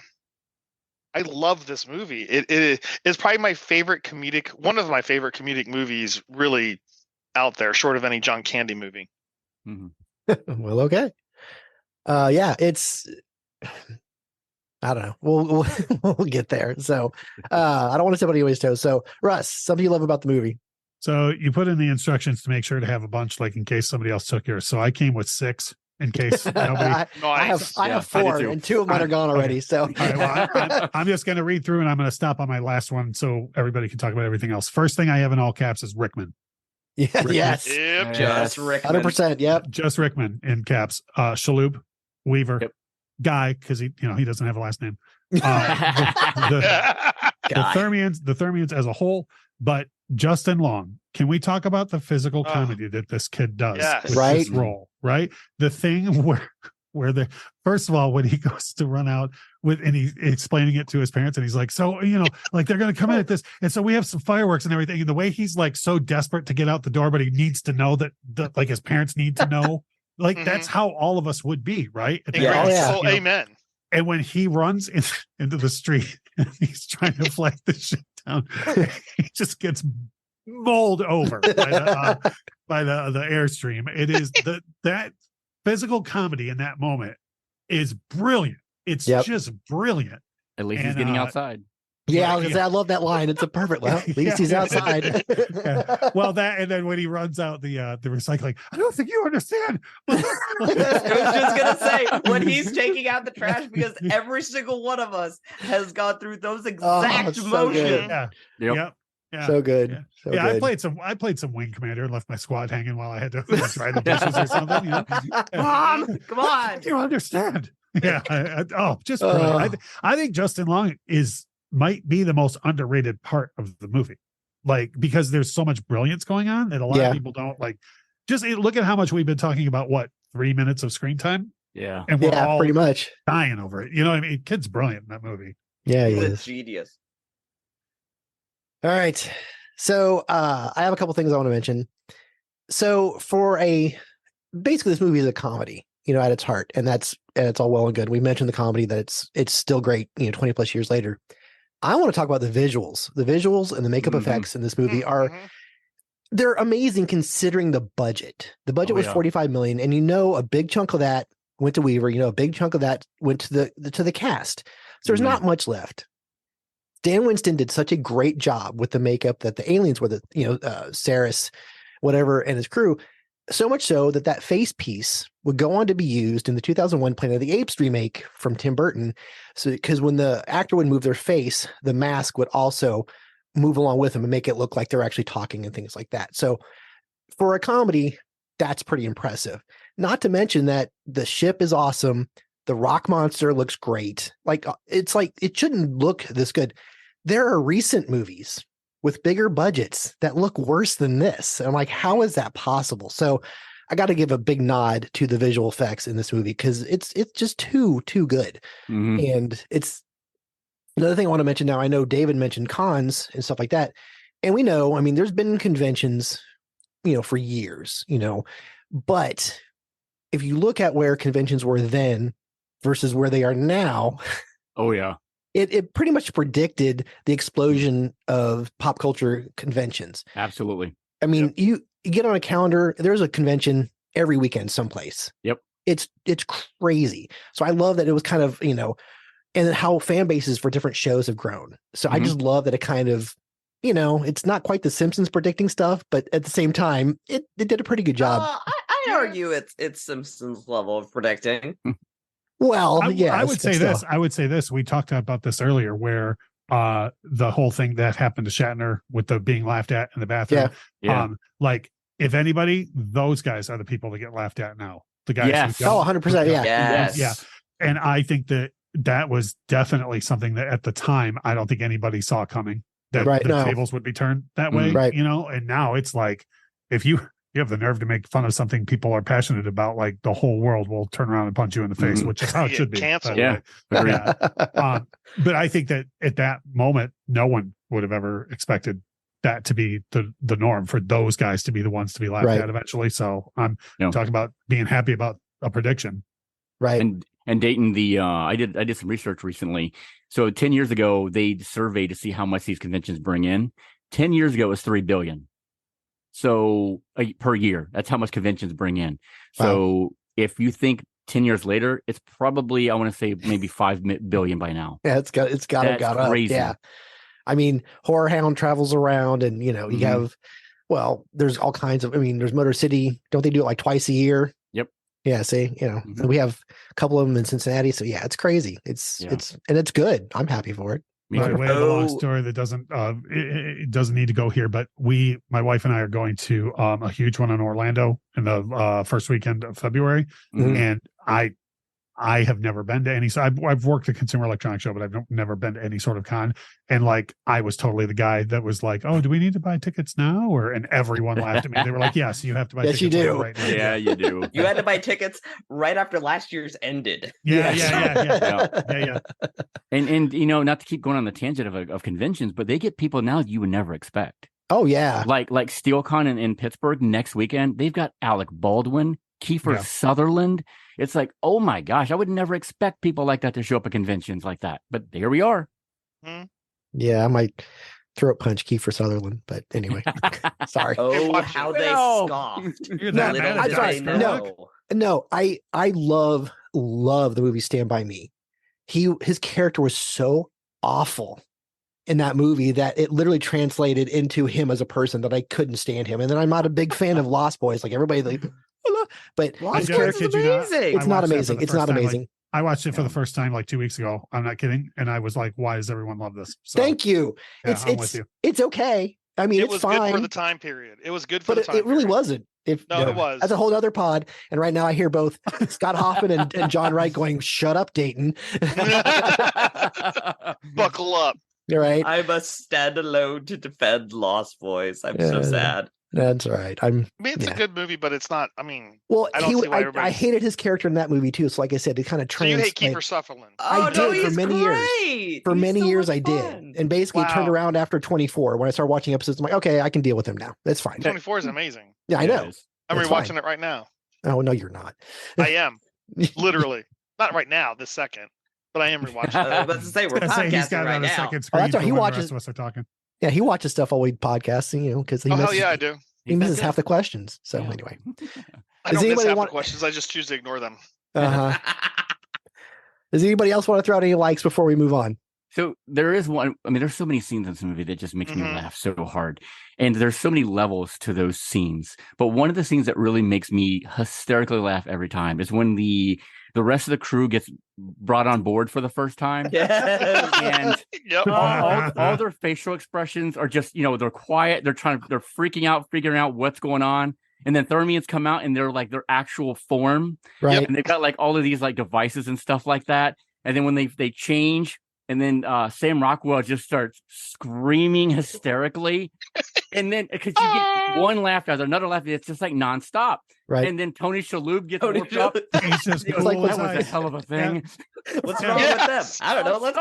love this movie. It is probably one of my favorite comedic movies really out there, short of any John Candy movie. Mm-hmm. Well, okay. Yeah, it's, I don't know. We'll get there. So I don't want to step on anybody's toes. So Russ, something you love about the movie. So you put in the instructions to make sure to have a bunch, like in case somebody else took yours. So I came with 6 in case nobody. I have 4, and 2 of mine are gone already. Okay. So all right, well, I'm just going to read through, and I'm going to stop on my last one so everybody can talk about everything else. First thing I have in all caps is Rickman. Yeah, Rickman. yes, Yep. Just Rickman. 100%. Yep, Just Rickman in caps. Shaloub, Weaver, Guy, because he doesn't have a last name. The Thermians as a whole, but Justin Long. Can we talk about the physical comedy that this kid does? Yes. Right. This role, right? The thing where the first of all, when he goes to run out and he's explaining it to his parents, and he's like, so like they're going to come in at this, and so we have some fireworks and everything. And the way he's like so desperate to get out the door, but he needs to know that like his parents need to know. Like that's how all of us would be, right? Amen. And when he runs into the street and he's trying to flag the shit down, he just gets bowled over by the airstream. It is that physical comedy in that moment is brilliant. It's just brilliant. At least he's getting outside. Yeah, I love that line. It's a perfect. Well, at least he's outside. Well, that, and then when he runs out the recycling, I don't think you understand. I was just gonna say, when he's taking out the trash, because every single one of us has gone through those exact motions. Yeah. So good. Yeah, So good. I played some Wing Commander and left my squad hanging while I had to dry the dishes or something. Mom, come on. You understand? Yeah. Just brilliant. I think Justin Long might be the most underrated part of the movie, like because there's so much brilliance going on that a lot of people don't like. Just look at how much we've been talking about. What, 3 minutes of screen time? Yeah, and we're all pretty much dying over it. You know what I mean? Kid's brilliant in that movie. Yeah, he's a genius. All right, so I have a couple things I want to mention. So basically this movie is a comedy, at its heart, and it's all well and good. We mentioned the comedy that it's still great, 20 plus years later. I want to talk about the visuals and the makeup effects in this movie they're amazing considering the budget. The budget was $45 million, and a big chunk of that went to Weaver. A big chunk of that went to the cast. So there's not much left. Dan Winston did such a great job with the makeup that the aliens were Saris, whatever, and his crew. So much so that face piece would go on to be used in the 2001 Planet of the Apes remake from Tim Burton. So, because when the actor would move their face, the mask would also move along with them and make it look like they're actually talking and things like that. So for a comedy, that's pretty impressive. Not to mention that the ship is awesome. The rock monster looks great. It's like, it shouldn't look this good. There are recent movies with bigger budgets that look worse than this. And I'm like, how is that possible? So I got to give a big nod to the visual effects in this movie because it's just too good. And it's Another thing I want to mention now, I know David mentioned cons and stuff like that. And we know, I mean, there's been conventions, for years, but if you look at where conventions were then versus where they are now, oh yeah, it pretty much predicted the explosion of pop culture conventions. Absolutely. I mean, you get on a calendar, there's a convention every weekend someplace. Yep. It's crazy. So I love that it was kind of, and then how fan bases for different shows have grown. So I just love that it kind of, it's not quite the Simpsons predicting stuff, but at the same time, it did a pretty good job. I argue it's Simpsons level of predicting. Well, I would say this. I would say this. We talked about this earlier, where the whole thing that happened to Shatner with the being laughed at in the bathroom. Yeah. Like, if anybody, those guys are the people that get laughed at now. The guys. Yes. Who don't, 100%. Yeah. Yes. Yeah. And I think that was definitely something that at the time I don't think anybody saw coming, that the tables would be turned that way. Right. And now it's like, if you have the nerve to make fun of something people are passionate about, like, the whole world will turn around and punch you in the face, which is how it should be. Canceled. Yeah. But I think that at that moment, no one would have ever expected that to be the norm, for those guys to be the ones to be laughed at eventually. So I'm talking about being happy about a prediction. Right. And Dayton, I did some research recently. So 10 years ago, they surveyed to see how much these conventions bring in. 10 years ago, it was $3 billion. So per year, that's how much conventions bring in. So if you think 10 years later, it's probably, I want to say, maybe $5 billion by now. Yeah, it's got to go up. Yeah. I mean, Horror Hound travels around, and you have, there's all kinds of. I mean, there's Motor City. Don't they do it like twice a year? Yep. Yeah. See, and we have a couple of them in Cincinnati. So yeah, it's crazy. It's good. I'm happy for it. By the way, the long story that doesn't it doesn't need to go here, but my wife and I are going to a huge one in Orlando in the first weekend of February, and I have never been to any. So I've worked a consumer electronics show, but I've never been to any sort of con. And like, I was totally the guy that was like, "Oh, do we need to buy tickets now?" And everyone laughed at me. They were like, "Yes, you have to buy tickets." Yes, you do. Right now. Yeah, you do. You had to buy tickets right after last year's ended. Yeah. And not to keep going on the tangent of conventions, but they get people now you would never expect. Oh yeah, like SteelCon in Pittsburgh next weekend. They've got Alec Baldwin, Kiefer Sutherland. It's like, oh my gosh, I would never expect people like that to show up at conventions like that. But here we are. Yeah, I might throat punch Kiefer Sutherland, but anyway, sorry. Oh, how they scoffed. No, I love the movie Stand By Me. His character was so awful in that movie that it literally translated into him as a person that I couldn't stand him. And then I'm not a big fan of Lost Boys, like everybody like, but Lost Boys is amazing. It's not amazing. It's not amazing. I watched it for the first time like 2 weeks ago. I'm not kidding. And I was like, why does everyone love this? So, thank you. Yeah, I'm with you. It's okay. I mean, it's fine. Good for the time period. It was good for the time period. It really wasn't. It was. That's a whole other pod. And right now I hear both Scott Hoffman and John Wright going, "Shut up, Dayton." Buckle up. You're right. I must stand alone to defend Lost Boys. I'm so sad. That's right. I mean, it's a good movie, but it's not. I mean, well, I hated his character in that movie too. So, like I said, it kind of So you hate Kiefer Sutherland? I did for many years. For many years, I did, and basically turned around after 24. When I started watching episodes, I'm like, okay, I can deal with him now. That's fine. 24 is amazing. Yeah, I know. I'm rewatching it right now. Oh no, you're not. I am literally not right now, this second, but I am rewatching. I was about to say we're podcasting right now. That's why he watches. The rest of us are talking. Yeah, he watches stuff while we podcasting, because he hell yeah, I do. He misses half the questions. So anyway, I don't miss half the questions. I just choose to ignore them. Does anybody else want to throw out any likes before we move on? So there is one. I mean, there's so many scenes in this movie that just makes me laugh so hard, and there's so many levels to those scenes. But one of the scenes that really makes me hysterically laugh every time is when the rest of the crew gets brought on board for the first time. And all their facial expressions are just, they're quiet. They're freaking out, figuring out what's going on. And then Thermians come out and they're like their actual form. Right. And they've got like all of these like devices and stuff like that. And then when they change, and then Sam Rockwell just starts screaming hysterically. And then because you get one laugh after another laugh, it's just like nonstop. Right. And then Tony Shalhoub gets worked up. He's just that was a hell of a thing. What's wrong with them? I don't know. Let's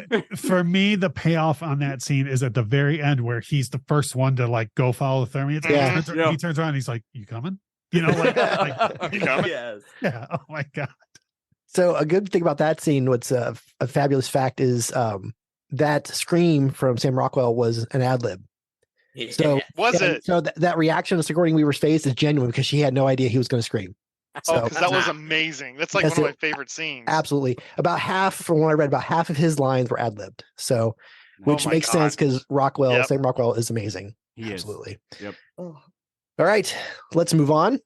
go. For me, the payoff on that scene is at the very end where he's the first one to like go follow the thermite. He turns around and he's like, "You coming?" You know, like You coming? Yes. yeah. Oh my god. So a good thing about that scene, what's a fabulous fact is that scream from Sam Rockwell was an ad lib. So Was it? So that reaction of Sigourney Weaver's face is genuine because she had no idea he was going to scream. So, Because that was amazing. That's like Yes, one of my favorite scenes. absolutely. About half, from what I read, about half of his lines were ad libbed. So, which Oh my makes God. sense because Rockwell, Yep. Sam Rockwell, is amazing. He is. Absolutely. Yep. All right, let's move on.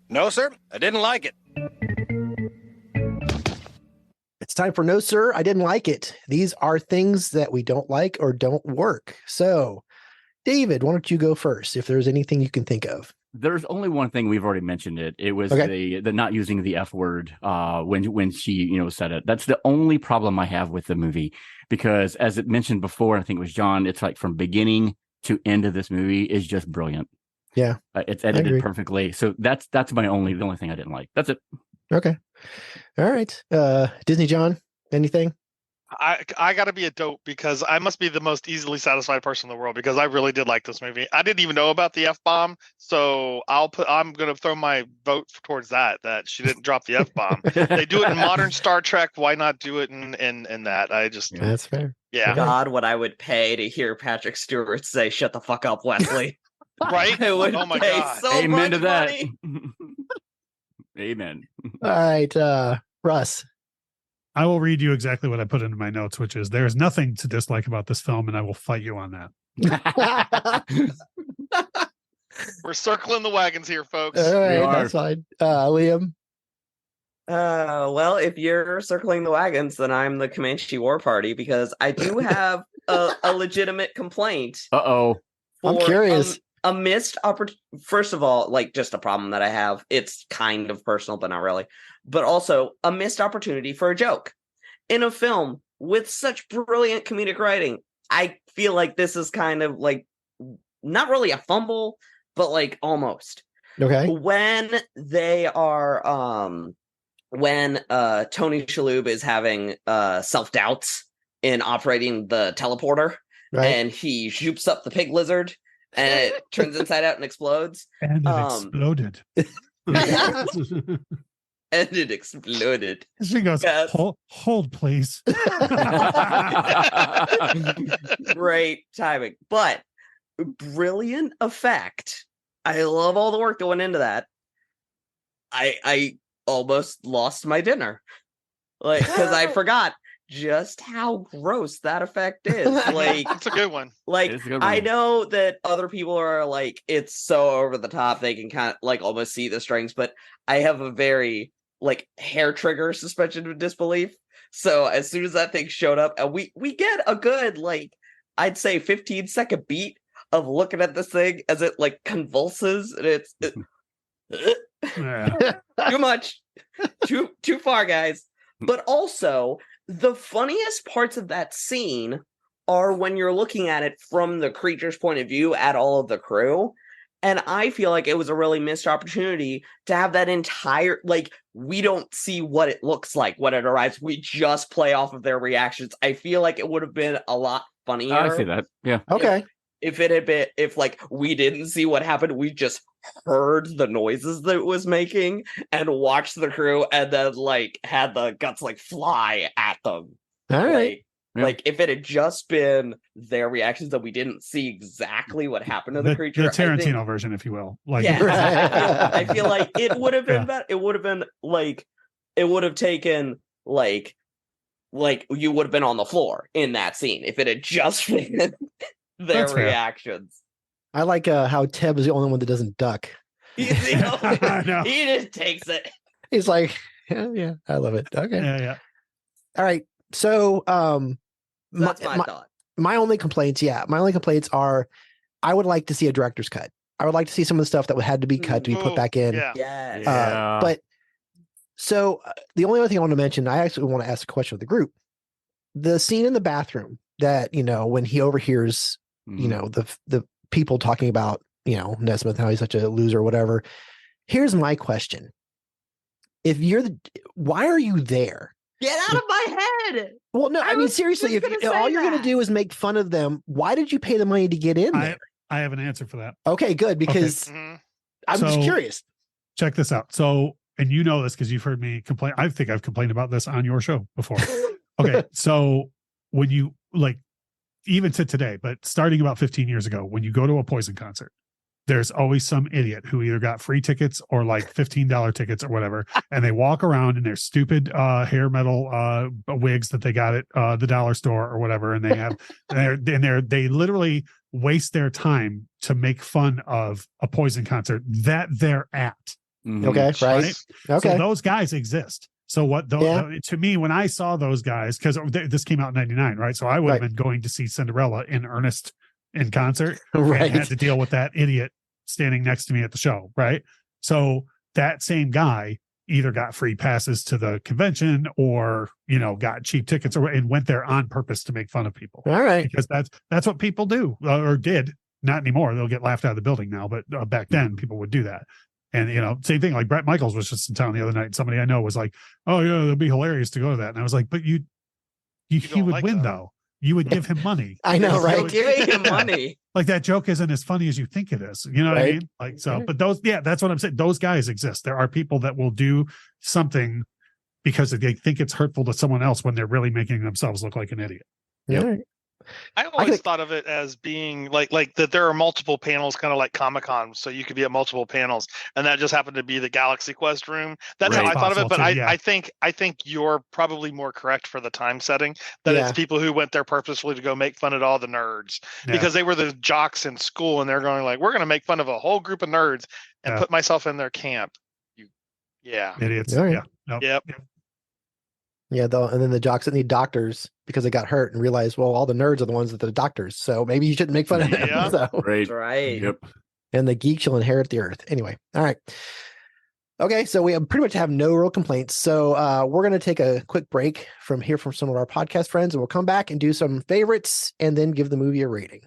No, sir, I didn't like it. It's time for No Sir, I Didn't Like It. These are things that we don't like or don't work. So, David, why don't you go first if there's anything you can think of? There's only one thing. We've already mentioned it. It was Okay. the not using the F word when she said it. That's the only problem I have with the movie, because as it mentioned before, I think it was John, it's like from beginning to end of this movie is just brilliant. Yeah. It's I agree. edited perfectly. So that's the only thing I didn't like. That's it. Okay. All right. Disney John, anything? I got to be a dope because I must be the most easily satisfied person in the world because I really did like this movie. I didn't even know about the F-bomb, so I'm going to throw my vote towards that she didn't drop the F-bomb. They do it in modern Star Trek. Why not do it in that? That's fair. Yeah. God, what I would pay to hear Patrick Stewart say, "Shut the fuck up, Wesley." Right? I would Oh my pay God. so Amen much to that. money. Amen. All right. Russ. I will read you exactly what I put into my notes, which is there is nothing to dislike about this film, and I will fight you on that. We're circling the wagons here, folks. All right. That's fine. Liam. Well, if you're circling the wagons, then I'm the Comanche War Party because I do have a legitimate complaint. Uh-oh. I'm curious. A missed opportunity. First of all, like just a problem that I have. It's kind of personal, but not really. But also a missed opportunity for a joke in a film with such brilliant comedic writing. I feel like this is kind of like not really a fumble, but like almost. Okay. When they are when Tony Shalhoub is having self-doubts in operating the teleporter, Right. and he shoots up the pig lizard and it turns inside out and explodes. And it exploded. And it exploded. She goes, Yes. hold, please. Great timing, but brilliant effect. I love all the work that went into that. I almost lost my dinner, like because I forgot just how gross that effect is. Like It's a good one. Like It's a good I one. know that other people are like, it's so over the top they can kind of like almost see the strings, but I have a very like hair trigger suspension of disbelief. So as soon as that thing showed up, and we get a good like I'd say 15-second beat of looking at this thing as it like convulses, and it's Yeah. too much, too far, guys. But also the funniest parts of that scene are when you're looking at it from the creature's point of view at all of the crew. And I feel like it was a really missed opportunity to have that entire, like, we don't see what it looks like when it arrives. We just play off of their reactions. I feel like it would have been a lot funnier. I see that. Yeah. Okay. If it had been, if like we didn't see what happened, we just heard the noises that it was making and watched the crew and then like had the guts like fly at them. All right. Like if it had just been their reactions that we didn't see exactly what happened to the creature. The I think- Tarantino version, if you will. Like, yeah, I feel like it would have been Yeah. better. It would have been like it would have taken like you would have been on the floor in that scene if it had just been their That's fair. reactions. I like how Teb is the only one that doesn't duck. He's the only, he just takes it. He's like, yeah, I love it. Okay. Yeah. All right. So, That's my thought. My only complaints are I would like to see a director's cut. I would like to see some of the stuff that had to be cut to be put back in. Yeah. But so the only other thing I want to mention, I actually want to ask a question of the group. the scene in the bathroom that, when he overhears, the people talking about, Nesmith, how he's such a loser or whatever. Here's my question. Why are you there? Get out of my head. Well, no, I mean, seriously, if all you're going to do is make fun of them, why did you pay the money to get in there? I have an answer for that. Okay, good. Because I'm just curious. Check this out. So, and you know this because you've heard me complain. I think I've complained about this on your show before. Okay. So when you even to today, but starting about 15 years ago, when you go to a Poison concert, there's always some idiot who either got free tickets or like $15 tickets or whatever. And they walk around in their stupid hair metal wigs that they got at the dollar store or whatever. And they have, they literally waste their time to make fun of a Poison concert that they're at. Mm-hmm. Okay. Right. Okay. So those guys exist. So to me, when I saw those guys, because this came out in 99, right? So I would have been going to see Cinderella in earnest in concert, right? And had to deal with that idiot standing next to me at the show, right? So that same guy either got free passes to the convention or, got cheap tickets and went there on purpose to make fun of people. All right. Because that's what people do or did. Not anymore. They'll get laughed out of the building now. But back then people would do that. And, same thing, like Bret Michaels was just in town the other night. Somebody I know was like, oh, yeah, it'd be hilarious to go to that. And I was like, but he would win, though. You would give him money. I know, right? Giving him money. Like that joke isn't as funny as you think it is. You know what I mean? Like, so, but that's what I'm saying. Those guys exist. There are people that will do something because they think it's hurtful to someone else when they're really making themselves look like an idiot. Yeah. Right. I always thought of it as being like that there are multiple panels, kind of like Comic-Con, so you could be at multiple panels, and that just happened to be the Galaxy Quest room. That's how I thought of it, but I think you're probably more correct for the time setting, that it's people who went there purposefully to go make fun of all the nerds because they were the jocks in school, and they're going like, we're going to make fun of a whole group of nerds and put myself in their camp. Idiots. Right. Yep. Yeah, and then the jocks that need doctors because they got hurt and realized, well, all the nerds are the ones that are doctors, so maybe you shouldn't make fun of them. Yeah. So. Right. Yep. And the geek shall inherit the earth. Anyway, all right. Okay, so we pretty much have no real complaints. So we're going to take a quick break from some of our podcast friends, and we'll come back and do some favorites and then give the movie a rating.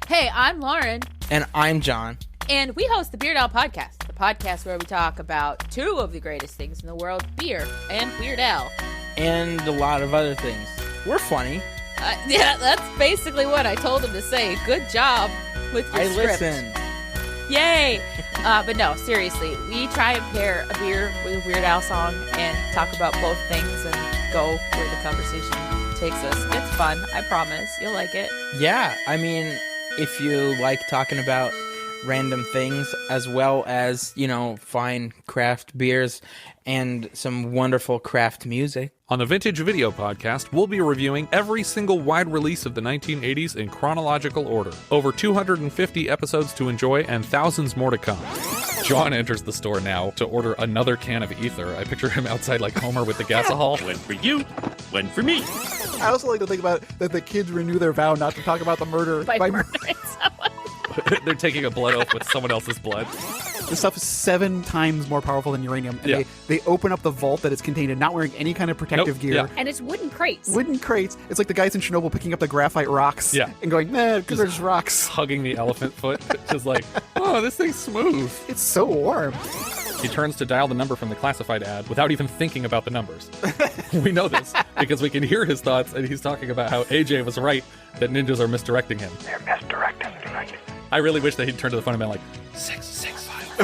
Hey, I'm Lauren. And I'm John. And we host the Beard Al Podcast, the podcast where we talk about two of the greatest things in the world, beer and Weird Al. And a lot of other things. We're funny. Yeah, that's basically what I told him to say. Good job with your script. Listened. Yay! But no, seriously, we try and pair a beer with a Weird Al song and talk about both things and go where the conversation takes us. It's fun, I promise. You'll like it. Yeah, I mean, if you like talking about random things as well as, fine craft beers and some wonderful craft music. On the Vintage Video Podcast, we'll be reviewing every single wide release of the 1980s in chronological order. Over 250 episodes to enjoy and thousands more to come. John enters the store now to order another can of ether. I picture him outside like Homer with the gasohol. One for you, one for me. I also like to think about that the kids renew their vow not to talk about the murder by murdering someone. They're taking a blood oath with someone else's blood. This stuff is 7 times more powerful than uranium. And they open up the vault that it's contained in, not wearing any kind of protective gear. Yeah. And it's wooden crates. It's like the guys in Chernobyl picking up the graphite rocks and going, because they're just rocks. Hugging the elephant foot. Just like, oh, this thing's smooth. It's so warm. He turns to dial the number from the classified ad without even thinking about the numbers. We know this because we can hear his thoughts, and he's talking about how AJ was right that ninjas are misdirecting him. They're misdirecting me. I really wish that he'd turn to the phone and been like, 665.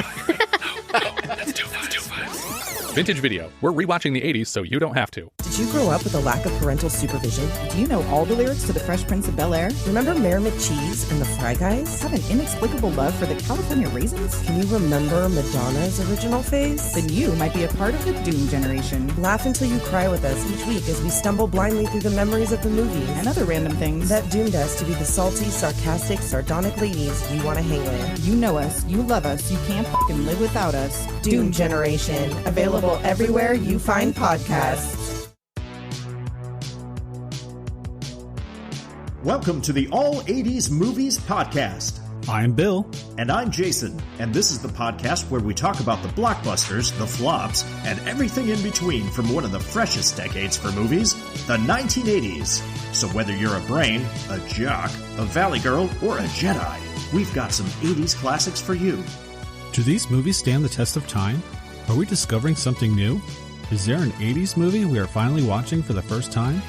No, that's two fives. Vintage Video. We're rewatching the 80s so you don't have to. Did you grow up with a lack of parental supervision? Do you know all the lyrics to The Fresh Prince of Bel-Air? Remember Mayor McCheese and the Fry Guys? Have an inexplicable love for the California Raisins? Can you remember Madonna's original face? Then you might be a part of the Doom generation. Laugh until you cry with us each week as we stumble blindly through the memories of the movies and other random things that doomed us to be the salty, sarcastic, sardonic ladies you want to hang with. You know us, you love us, you can't fucking live without us. Doom Generation, available everywhere you find podcasts. Welcome to the All 80s Movies Podcast. I'm Bill. And I'm Jason. And this is the podcast where we talk about the blockbusters, the flops, and everything in between from one of the freshest decades for movies, the 1980s. So whether you're a brain, a jock, a valley girl, or a Jedi, we've got some 80s classics for you. Do these movies stand the test of time? Are we discovering something new? Is there an 80s movie we are finally watching for the first time?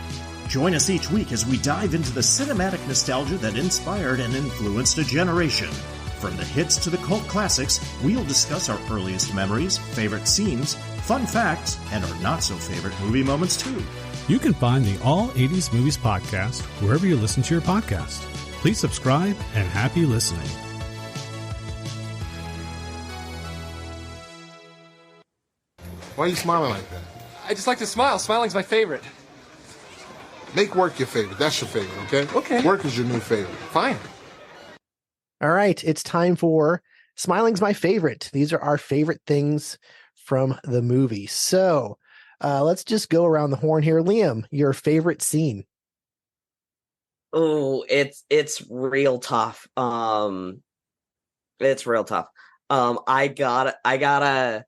Join us each week as we dive into the cinematic nostalgia that inspired and influenced a generation. From the hits to the cult classics, we'll discuss our earliest memories, favorite scenes, fun facts, and our not-so-favorite movie moments too. You can find the All 80s Movies podcast wherever you listen to your podcast. Please subscribe and happy listening. Why are you smiling like that? I just like to smile. Smiling's my favorite. Make work your favorite. That's your favorite, okay? Okay. Work is your new favorite. Fine. All right, it's time for Smiling's My Favorite. These are our favorite things from the movie. So let's just go around the horn here. Liam, your favorite scene? Oh, it's real tough. It's real tough. I gotta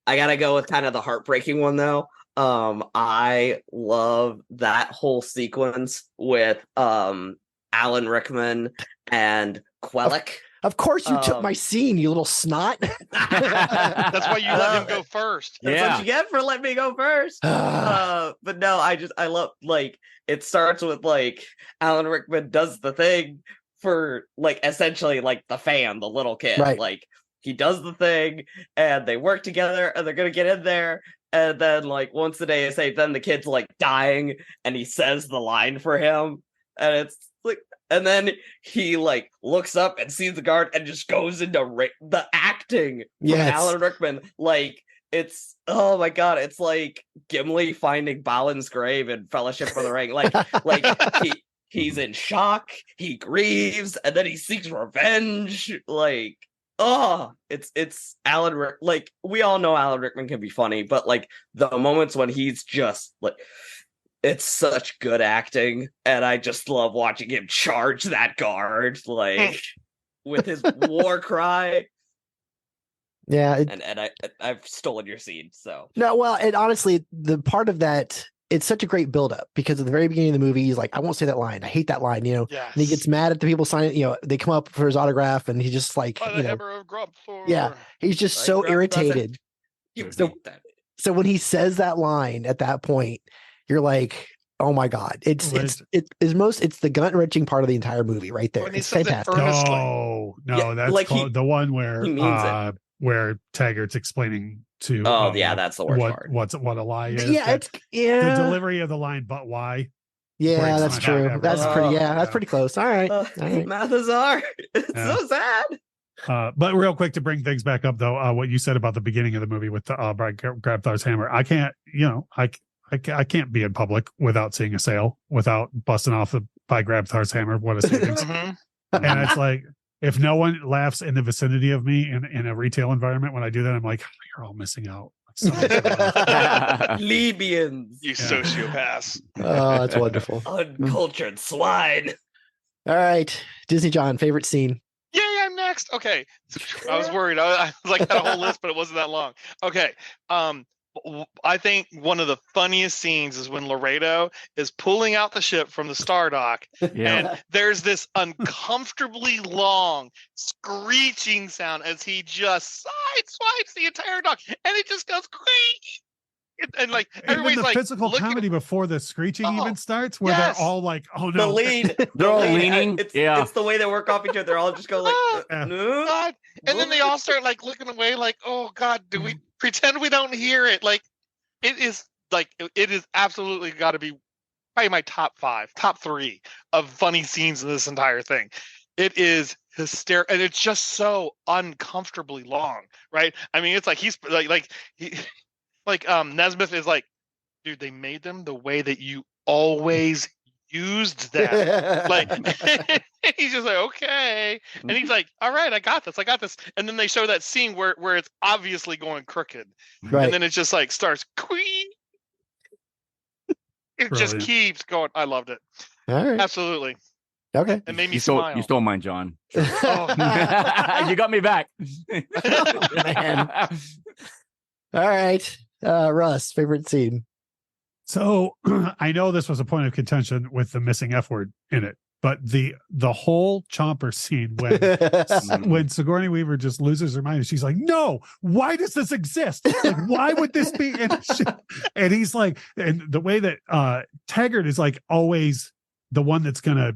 go with kind of the heartbreaking one though. I love that whole sequence with Alan Rickman and Quellic. Of course you took my scene, you little snot. That's why you let him go first. That's what you get for letting me go first. But no, I love, like, it starts with like Alan Rickman does the thing for like essentially like the fan, the little kid. Right. Like he does the thing and they work together and they're gonna get in there. And then, like, once the day is saved, then the kid's, like, dying, and he says the line for him. And it's, like, and then he, like, looks up and sees the guard and just goes into the acting from Alan Rickman. Like, it's, oh, my God, it's like Gimli finding Balin's grave in Fellowship for the Ring. Like he's in shock, he grieves, and then he seeks revenge. Like, oh, it's Alan like we all know Alan Rickman can be funny, but like the moments when he's just like, it's such good acting, and I just love watching him charge that guard like with his war cry. Yeah, and I've stolen your scene. So no, well, and honestly, the part of that, it's such a great buildup because at the very beginning of the movie, he's like, I won't say that line. I hate that line, you know. Yes. And he gets mad at the people signing, you know, they come up for his autograph and he's just like, you know, yeah, he's just so irritated. So when he says that line at that point, you're like, oh my God, it's the gut wrenching part of the entire movie right there. It's fantastic. No, Yeah, that's like the one where Taggart's explaining to that's the worst part. What a lie is. Yeah, the delivery of the line, but why? Yeah, that's true. That's pretty. Yeah, that's pretty close. All right. All right. Math is hard. It's so sad. But real quick to bring things back up, though, what you said about the beginning of the movie with Brad Grabthar's hammer, I can't, I can't be in public without seeing a sale, without busting off by Grabthar's hammer. What a savings! And it's like, if no one laughs in the vicinity of me in a retail environment when I do that, I'm like, you're all missing out. Libyans, you sociopaths. Oh, that's wonderful. Uncultured swine. All right, Disney John, favorite scene. Yeah, I'm next. Okay, I was worried. I was like, had a whole list, but it wasn't that long. Okay, I think one of the funniest scenes is when Laredo is pulling out the ship from the Star Dock, and there's this uncomfortably long screeching sound as he just sideswipes the entire dock, and it just goes crazy. And like everybody's the like physical comedy before the screeching even starts, where they're all like, "Oh no!" The lead, they're all leaning. It's the way they work off each other. They're all just go like, "No," God. And then they all start like looking away, like, "Oh God, do we pretend we don't hear it?" Like, it is absolutely got to be probably my top 3 of funny scenes in this entire thing. It is hysterical, and it's just so uncomfortably long, right? I mean, it's like he's Nesmith is like, dude, they made them the way that you always used them. Like, he's just like, okay. And he's like, all right, I got this. And then they show that scene where it's obviously going crooked. Right. And then it just like starts queen. It just keeps going. I loved it. All right. Absolutely. Okay. It made me smile. You stole mine, John. Oh. You got me back. Man. All right. Russ, favorite scene. So I know this was a point of contention with the missing F word in it, but the whole Chomper scene when Sigourney Weaver just loses her mind and she's like, "No, why does this exist? Like, why would this be?" And he's like, and the way that Taggart is like always the one that's gonna,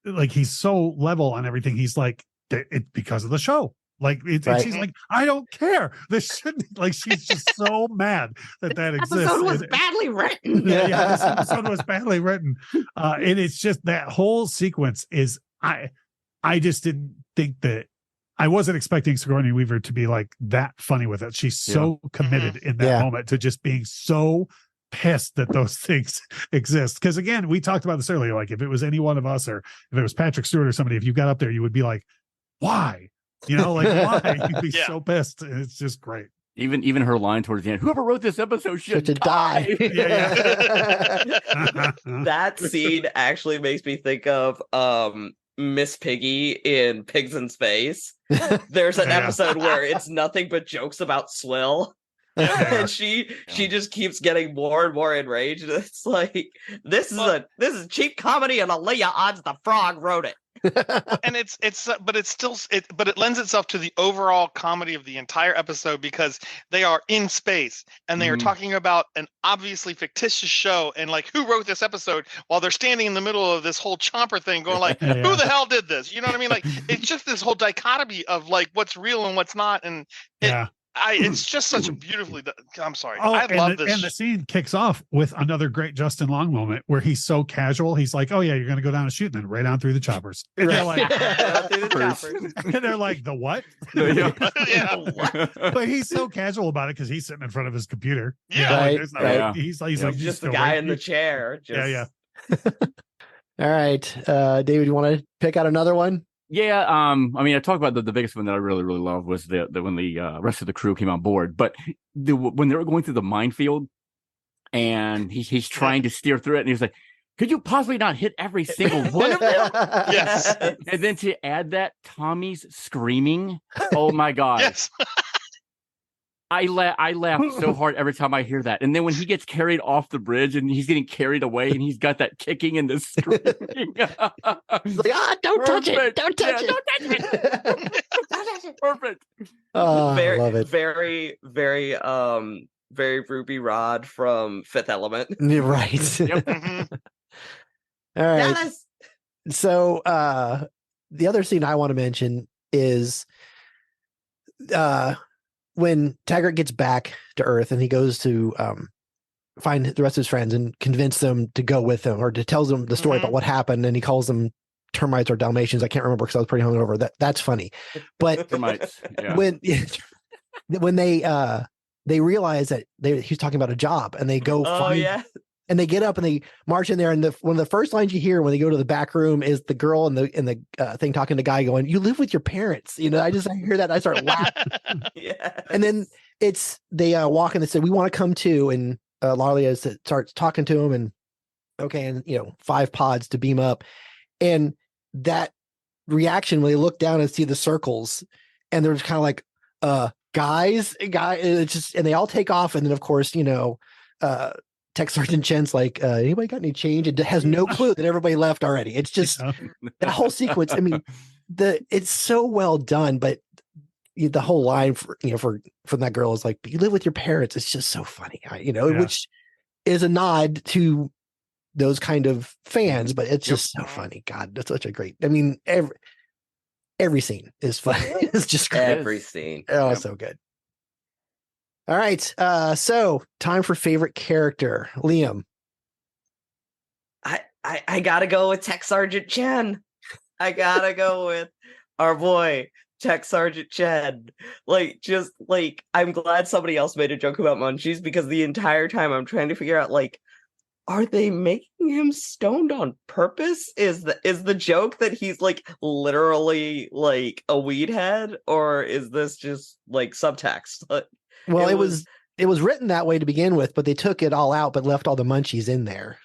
like, he's so level on everything. He's like, it because of the show. Like, and she's like, "I don't care. This shouldn't." Like, she's just so mad that exists. This episode was badly written. Yeah, this episode was badly written, and it's just that whole sequence is. I just didn't think that. I wasn't expecting Sigourney Weaver to be like that funny with it. She's so committed in that moment to just being so pissed that those things exist. Because again, we talked about this earlier. Like, if it was any one of us, or if it was Patrick Stewart or somebody, if you got up there, you would be like, "Why?" You know, like, why? You'd be so pissed. It's just great. Even her line towards the end, whoever wrote this episode should die. That scene actually makes me think of Miss Piggy in Pigs in Space. There's an episode where it's nothing but jokes about Swill. And she just keeps getting more and more enraged. It's like, this is cheap comedy, and Aaliyah odds the frog wrote it. And but it lends itself to the overall comedy of the entire episode, because they are in space and they are talking about an obviously fictitious show, and like, who wrote this episode, while they're standing in the middle of this whole Chomper thing going like, who the hell did this? You know what I mean? Like, it's just this whole dichotomy of like what's real and what's not. And it's just such a beautifully I'm sorry. I love this. And the scene kicks off with another great Justin Long moment where he's so casual. He's like, "Oh yeah, you're gonna go down and shoot," and then right on through the choppers. And they're like, and they're like, "The what?" But he's so casual about it because he's sitting in front of his computer. He's like just the guy in the chair. Yeah. All right, David, you want to pick out another one? Yeah, I mean, I talked about the biggest one that I really, really loved was the when the rest of the crew came on board. But when they were going through the minefield, and he's trying to steer through it, and he's like, "Could you possibly not hit every single one of them?" Yes. And then to add that, Tommy's screaming. Oh my god! Yes. I laugh so hard every time I hear that. And then when he gets carried off the bridge and he's getting carried away and he's got that kicking and the screaming. He's like, don't touch it. Don't touch it. Don't touch it. Perfect. I love it. Very, very, very Ruby Rod from Fifth Element. Right. Yep. All right. Yes. So the other scene I want to mention is when Taggart gets back to Earth and he goes to find the rest of his friends and convince them to go with him, or to tell them the story about what happened, and he calls them termites or Dalmatians. I can't remember because I was pretty hungover. That's funny. But termites, when they realize that he's talking about a job, and they go and they get up and they march in there, and one of the first lines you hear when they go to the back room is the girl in the thing talking to the guy going, "You live with your parents." You know, I hear that and I start laughing. And then they walk in and say, "We want to come too." And Lalia starts talking to him, and and 5 pods to beam up. And that reaction when they look down and see the circles, and they're just kind of like, guys, it's just, and they all take off. And then of course, Tech Sergeant Chen's like, anybody got any change? It has no clue that everybody left already. It's just that whole sequence. I mean, it's so well done, but the whole line from that girl is like, "You live with your parents." It's just so funny, which is a nod to those kind of fans, but it's just so funny. God, that's such a great, I mean, every scene is fun. It's just great. Every scene. Oh, so good. All right. So time for favorite character. Liam. I gotta go with Tech Sergeant Chen. I gotta go with our boy, Tech Sergeant Chen. I'm glad somebody else made a joke about munchies, because the entire time I'm trying to figure out, are they making him stoned on purpose? Is the joke that he's literally a weed head, or is this just subtext? Well, it was it was written that way to begin with, but they took it all out, but left all the munchies in there.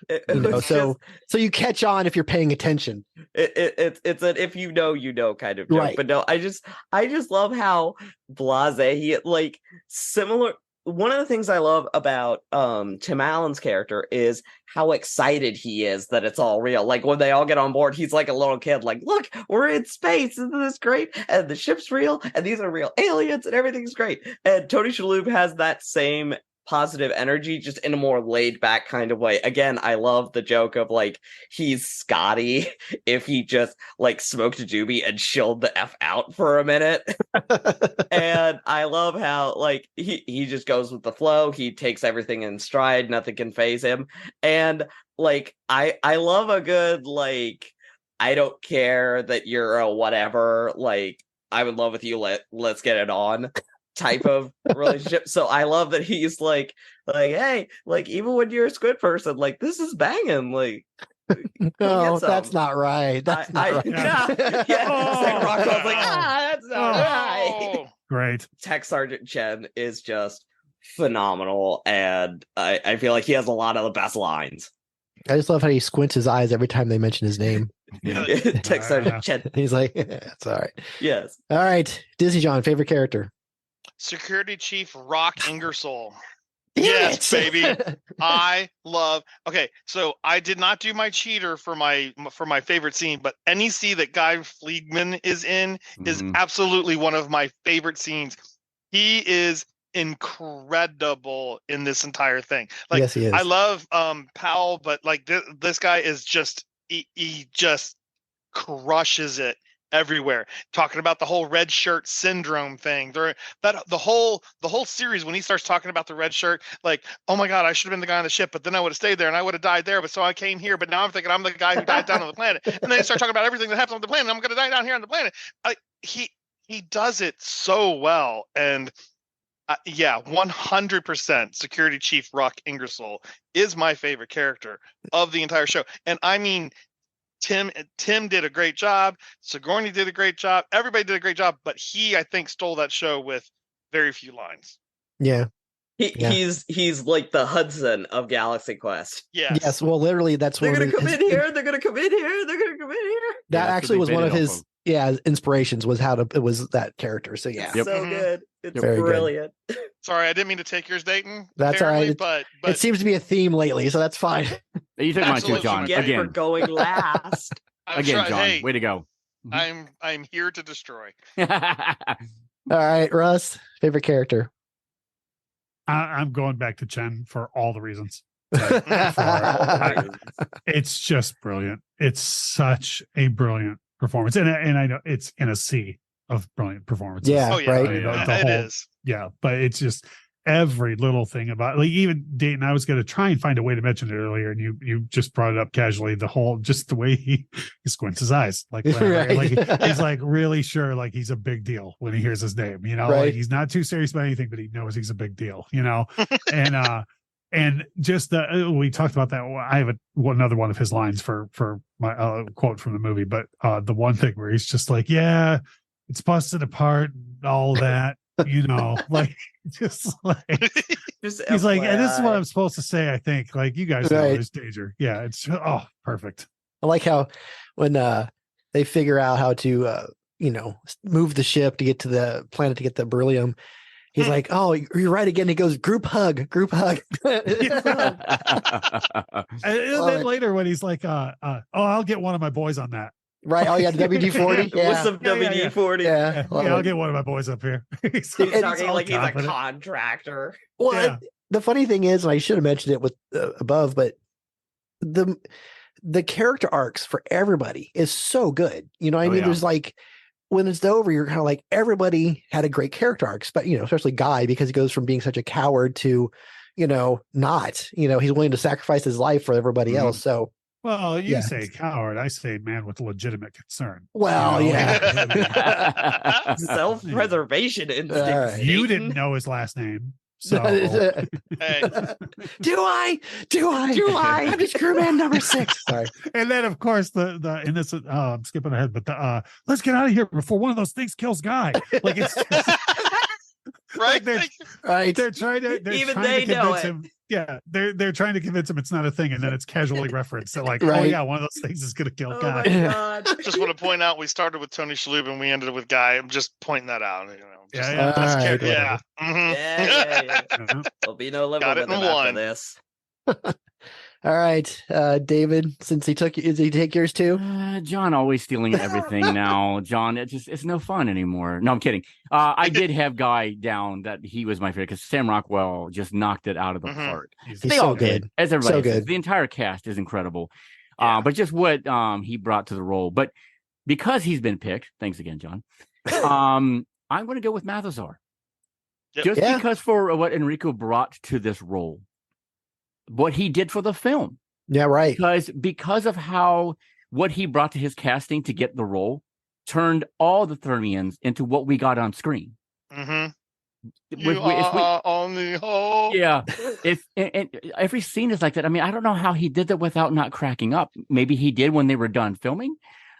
So you catch on if you're paying attention. It's an if you know kind of joke. Right. But no, I just love how blasé he like similar. One of the things I love about Tim Allen's character is how excited he is that it's all real. Like when they all get on board, he's like a little kid, like, look, we're in space, isn't this great? And the ship's real, and these are real aliens, and everything's great. And Tony Shalhoub has that same positive energy, just in a more laid back kind of way. Again, I love the joke of like he's Scotty if he just like smoked a doobie and chilled the F out for a minute. And I love how like he just goes with the flow, he takes everything in stride, nothing can faze him. And like I love a good like I don't care that you're a whatever, like I'm in love with you, let's get it on type of relationship. So I love that he's like, hey, like even when you're a squid person, like this is banging, like no, that's not right. That's not right. Rockwell's like, that's not right. Great. Tech Sergeant Chen is just phenomenal, and I feel like he has a lot of the best lines. I just love how he squints his eyes every time they mention his name. Tech Sergeant Chen. He's like, it's all right. Yes. All right. Disney John, favorite character? Security Chief Rock Ingersoll. Yes, baby. I love. Okay, so I did not do my cheater for my favorite scene, but any scene that Guy Fleegman is in is absolutely one of my favorite scenes. He is incredible in this entire thing. Like, yes, he is. I love Powell, but like this guy is just he just crushes it everywhere. Talking about the whole red shirt syndrome thing. The whole series, when he starts talking about the red shirt, like, oh my God, I should have been the guy on the ship, but then I would have stayed there and I would have died there. But so I came here, but now I'm thinking I'm the guy who died down on the planet. And then they start talking about everything that happens on the planet. I'm going to die down here on the planet. He does it so well. And yeah, 100% Security Chief Rock Ingersoll is my favorite character of the entire show. And I mean, Tim did a great job. Sigourney did a great job. Everybody did a great job, but he, I think, stole that show with very few lines. Yeah. He's like the Hudson of Galaxy Quest. Yes. Well, literally, that's they're going to come in here. They're going to come in here. They're going to come in here. That actually was one of his inspirations, was it was that character. So yeah, so good. It's very brilliant. Good. Sorry, I didn't mean to take yours, Dayton. That's all right. But it seems to be a theme lately, so that's fine. You took mine too, John. Again, for going last. Again, John. Hey, way to go. I'm here to destroy. All right, Russ, favorite character. I'm going back to Chen for all the reasons. It's just brilliant. It's such a brilliant performance, and I know it's in a sea of brilliant performances. Yeah, right. It is. Yeah, but it's just every little thing about, like, even Dayton. I was going to try and find a way to mention it earlier, and you just brought it up casually. Just the way he squints his eyes, like, right. like he's like really sure, like he's a big deal when he hears his name. You know, right. Like he's not too serious about anything, but he knows he's a big deal. You know, and just we talked about that. I have another one of his lines for my quote from the movie, but the one thing where he's just like, yeah, it's busted apart, all that, you know, like, just like, he's like, and this is what I'm supposed to say, I think, like, you guys know there's danger. Yeah, it's perfect. I like how when they figure out how to move the ship to get to the planet to get the beryllium, he's like, oh, you're right again. He goes, group hug. And then later when he's like, I'll get one of my boys on that. Right. Oh, yeah. The WD-40. Yeah. With some WD-40. Yeah. I'll get one of my boys up here. He's talking like he's a contractor. Well, the funny thing is, and I should have mentioned it with above, but the character arcs for everybody is so good. You know what I mean? There's like, when it's over, you're kind of like, everybody had a great character arcs, but, especially Guy, because he goes from being such a coward to, not, he's willing to sacrifice his life for everybody else. So, well, you say coward, I say man with legitimate concern. Well, self-preservation instinct. Right. You didn't know his last name. So do I? I'm just crewman number 6. Sorry. And then of course in this I'm skipping ahead, but let's get out of here before one of those things kills Guy. Like it's just, Right? They're trying to. Even they know convince it. him. Yeah, they're trying to convince him it's not a thing, and then it's casually referenced. They're like, Right. "Oh yeah, one of those things is going to kill Oh Guy." my god. Just want to point out we started with Tony Shalhoub and we ended with Guy. I'm just pointing that out. Just, Yeah. that's All right, yeah. Mhm. Yeah. Uh-huh. There'll be no living Got with it him in after one. this. All right, David. Since he took, is he take yours too? John always stealing everything now. John, it's no fun anymore. No, I'm kidding. I did have Guy down that he was my favorite because Sam Rockwell just knocked it out of the park. He's They so all did, good. as everybody So says. good. The entire cast is incredible. But just what he brought to the role. But because he's been picked, thanks again, John. I'm going to go with Mathazar. Yep. Just Yeah. because for what Enrico brought to this role, what he did for the film. Yeah, right. Because of what he brought to his casting to get the role turned all the Thermians into what we got on screen. Mm-hmm. If we- On the whole. Yeah, and every scene is like that. I mean, I don't know how he did that without not cracking up. Maybe he did when they were done filming,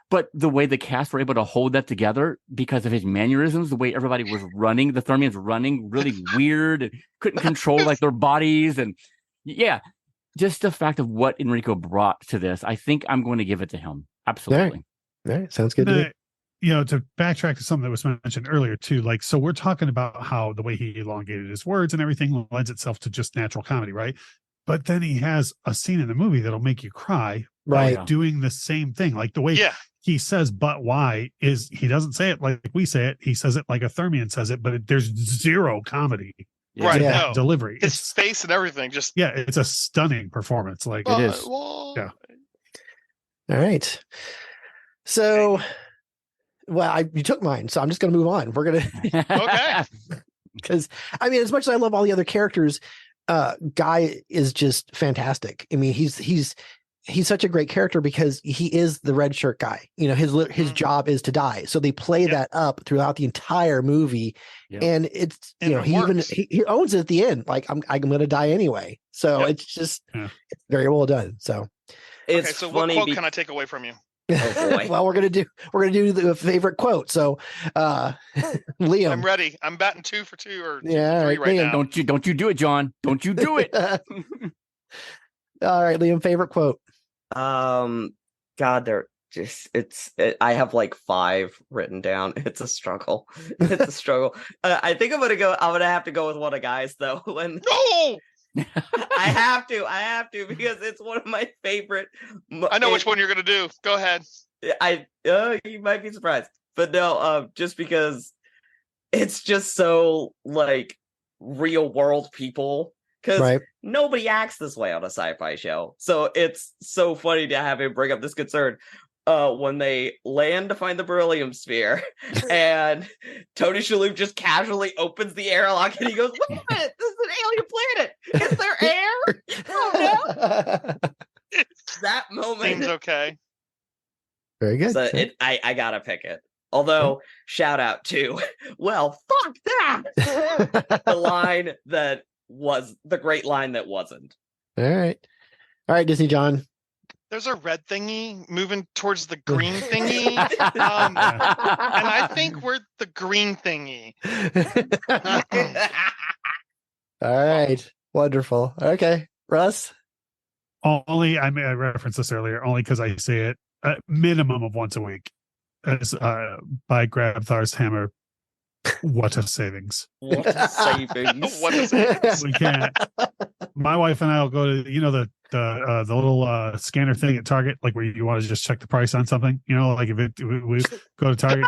but the way the cast were able to hold that together because of his mannerisms, the way everybody was running, the Thermians running really weird and couldn't control like their bodies, and yeah, just the fact of what Enrico brought to this, I think I'm going to give it to him. Absolutely. All right, sounds good to me. To backtrack to something that was mentioned earlier too, like, so we're talking about how the way he elongated his words and everything lends itself to just natural comedy, right? But then he has a scene in the movie that'll make you cry, Right. doing the same thing, like the way he says, "But why?" is he doesn't say it like we say it. He says it like a Thermian says it, but there's zero comedy. Right. to that No. delivery. His face and everything. Just It's a stunning performance. Like it is. Yeah. All right. So, well, you took mine, so I'm just going to move on. We're going to okay. Because I mean, as much as I love all the other characters, Guy is just fantastic. I mean, he's such a great character because he is the red shirt guy. You know, his job is to die. So they play that up throughout the entire movie, and it's he owns it at the end. Like I'm going to die anyway. So it's just it's very well done. So okay, so what quote can I take away from you? Oh boy. Well, we're gonna do the favorite quote. So, Liam, I'm ready. I'm batting 2 for 2 or 2 Yeah, for 3 right Liam, now. Don't you do it, John? Don't you do it? all right, Liam, favorite quote. God, they're just I have like 5 written down. It's a struggle. It's a struggle. I think I'm gonna have to go with one of Guy's though. When No, I have to because it's one of my favorite. I know which one you're gonna do. Go ahead. You might be surprised, but no, just because it's just so like real world people. Because nobody acts this way on a sci-fi show. So it's so funny to have him bring up this concern when they land to find the beryllium sphere and Tony Shalhoub just casually opens the airlock and he goes, wait a minute, this is an alien planet. Is there air? Oh no. That moment. Seems okay. Very good. So I gotta pick it. Although, shout out to, well, fuck that. The line that was the great line that wasn't. All right, Disney John. There's a red thingy moving towards the green thingy, and I think we're the green thingy. All right, wonderful. Okay, Russ. Only I referenced this earlier, only because I say it a minimum of once a week. As by Grabthar's hammer. What a savings! What a savings! What a savings! We can't. My wife and I will go to the little scanner thing at Target, like where you want to just check the price on something. You know, like we go to Target,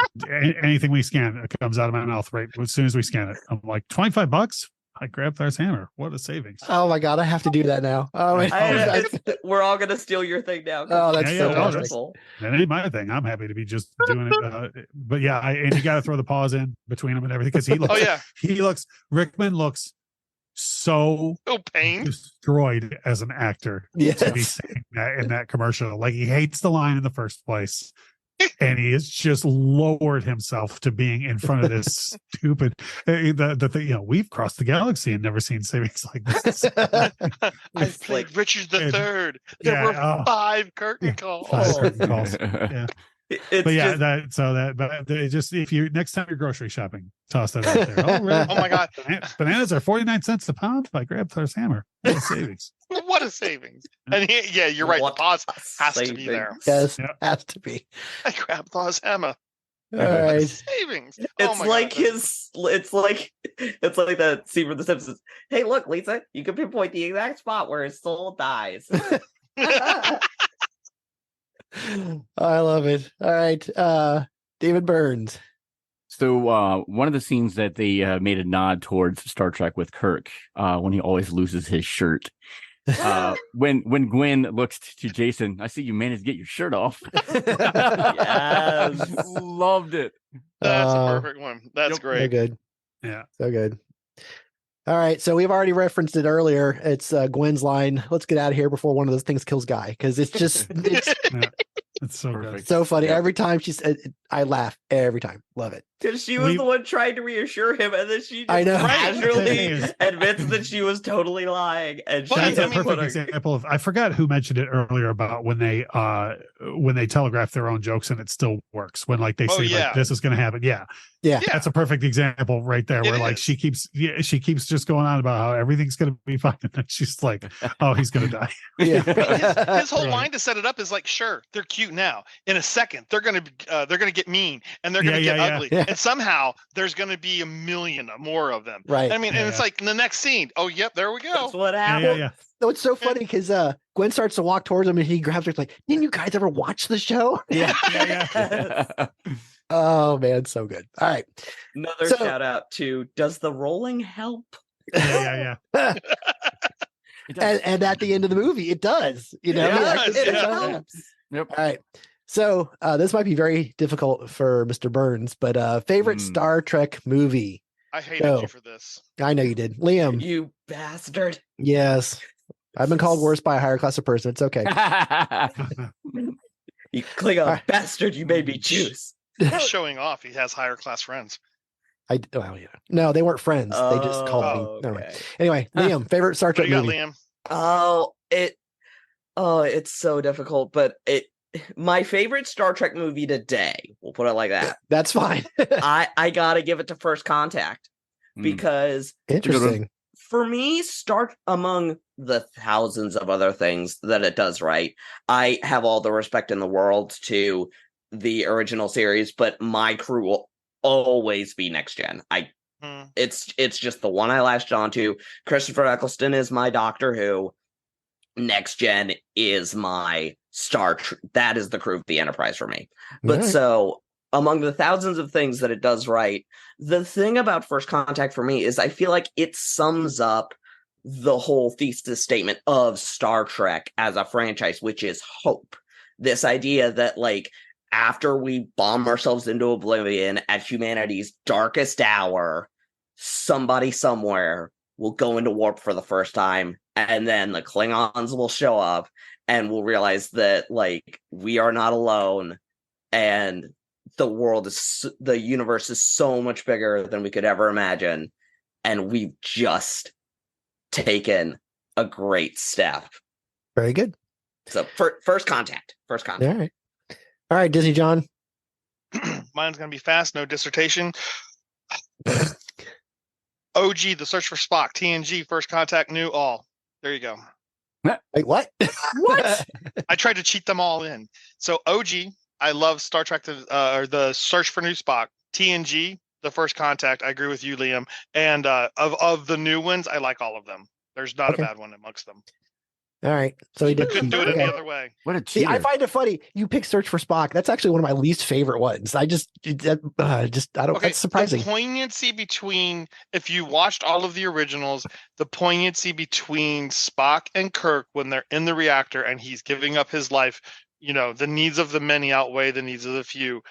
anything we scan, it comes out of my mouth right as soon as we scan it. I'm like $25. I grabbed Thar's hammer. What a savings! Oh my god, I have to do that now. Oh, we're all gonna steal your thing now. Oh, that's so wonderful. That ain't my thing. I'm happy to be just doing it. But yeah, and you got to throw the pause in between them and everything because Rickman looks so destroyed as an actor to be saying that in that commercial. Like he hates the line in the first place. And he has just lowered himself to being in front of this stupid the thing. We've crossed the galaxy and never seen savings like this. I played Richard III. There were 5 curtain calls. 5 curtain calls. Yeah. It's But yeah, just, but it just if you next time you're grocery shopping, toss that out there. Oh, really? Oh my God. Bananas are 49 cents a pound. If I grab Thor's hammer, what a savings. What a savings. And yeah, you're right. The pause has to be there. Yes, Yep. has to be. I grabbed Thaw's hammer. All right. Savings. it's like it's like that scene from The Simpsons. Hey, look, Lisa, you can pinpoint the exact spot where his soul dies. I love it. All right. David Burns. So one of the scenes that they made a nod towards Star Trek with Kirk when he always loses his shirt. When Gwen looks to Jason, I see you managed to get your shirt off. Yes. Loved it. That's a perfect one. That's great. So good. Yeah. So good. All right. So we've already referenced it earlier. It's Gwen's line, "Let's get out of here before one of those things kills Guy." Because it's just, It's so Perfect. good. so funny. Every time she's, I laugh every time. Love it. Because she was the one trying to reassure him, and then she I just know. casually admits that she was totally lying. And Well, she That's a I mean, perfect example of. I forgot who mentioned it earlier about when they telegraph their own jokes and it still works. When like they say like this is going to happen. Yeah. That's a perfect example right there. Where like she keeps just going on about how everything's going to be fine, and then she's like, "Oh, he's going to die." Yeah. His whole line to set it up is like, sure, they're cute now. In a second, they're gonna get mean and they're gonna get ugly, and somehow there's gonna be a million more of them. Right. I mean, and it's like in the next scene. Oh, yep, there we go. That's what happened. No, it's so funny because Gwen starts to walk towards him and he grabs her like, "Didn't you guys ever watch the show?" Oh man, so good. All right. Another shout out to Does the Rolling Help? And at the end of the movie, it does. You know, it helps. Yep. All right. So this might be very difficult for Mr. Burns, but favorite Star Trek movie. I hated you for this. I know you did, Liam. You bastard. Yes, I've been called worse by a higher class of person. It's okay. You Klingon bastard. You made me choose. He's showing off. He has higher class friends. No, they weren't friends. They just called me. Never mind. Anyway, Liam, favorite Star Trek movie. Liam? It's so difficult, but my favorite Star Trek movie today, we'll put it like that. That's fine. I gotta give it to First Contact because interesting. For me, among the thousands of other things that it does right, I have all the respect in the world to the original series, but my crew will always be Next Gen. It's just the one I latched onto. Christopher Eccleston is my Doctor Who. Next Gen is my that is the crew of the Enterprise for me. But so among the thousands of things that it does right, the thing about First Contact for me is I feel like it sums up the whole thesis statement of Star Trek as a franchise, which is hope. This idea that like after we bomb ourselves into oblivion at humanity's darkest hour, somebody somewhere will go into warp for the first time, and then the Klingons will show up, and we'll realize that like we are not alone, and the universe is so much bigger than we could ever imagine, and we've just taken a great step. Very good. So First Contact. All right, Disney John. Mine's gonna be fast, no dissertation. OG, The Search for Spock, TNG, First Contact, New, all. There you go. Wait, what? What? I tried to cheat them all in. So OG, I love Star Trek, or The Search for New Spock. TNG, The First Contact, I agree with you, Liam. And of the new ones, I like all of them. There's not a bad one amongst them. All right. So he did. Couldn't do it any other way. What a See, cheater. I find it funny. You pick Search for Spock. That's actually one of my least favorite ones. I don't. That's surprising. The poignancy between, if you watched all of the originals, the poignancy between Spock and Kirk when they're in the reactor and he's giving up his life, the needs of the many outweigh the needs of the few,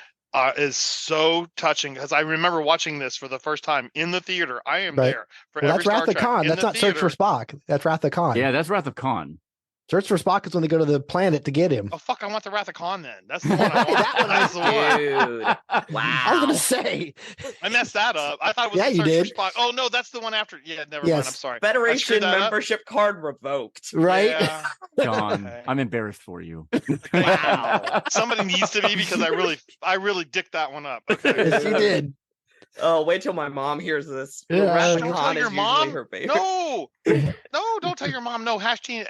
is so touching. Because I remember watching this for the first time in the theater. I am there for every that's Wrath Star of Trek Khan. in That's the not Search for Spock. That's Wrath of Khan. Yeah, that's Wrath of Khan. Search for Spock is when they go to the planet to get him. Oh fuck! I want the Wrath of Khan then. That's the one I want. That's the one. Dude, wow. I was gonna say. I messed that up. I thought it was Yeah, the you Search did. for Spock. Oh no, that's the one after. Yeah, never Yes. mind. I'm sorry. I Federation screwed that up. membership card revoked. Right? Yeah. John, Okay. I'm embarrassed for you. Wow. Somebody needs to be because I really dicked that one up. Okay. Yes, you did. Oh, wait till my mom hears this. Yeah, Wrath of Don't Khan tell is your usually mom. her favorite. No, no, don't tell your mom. No, hashtag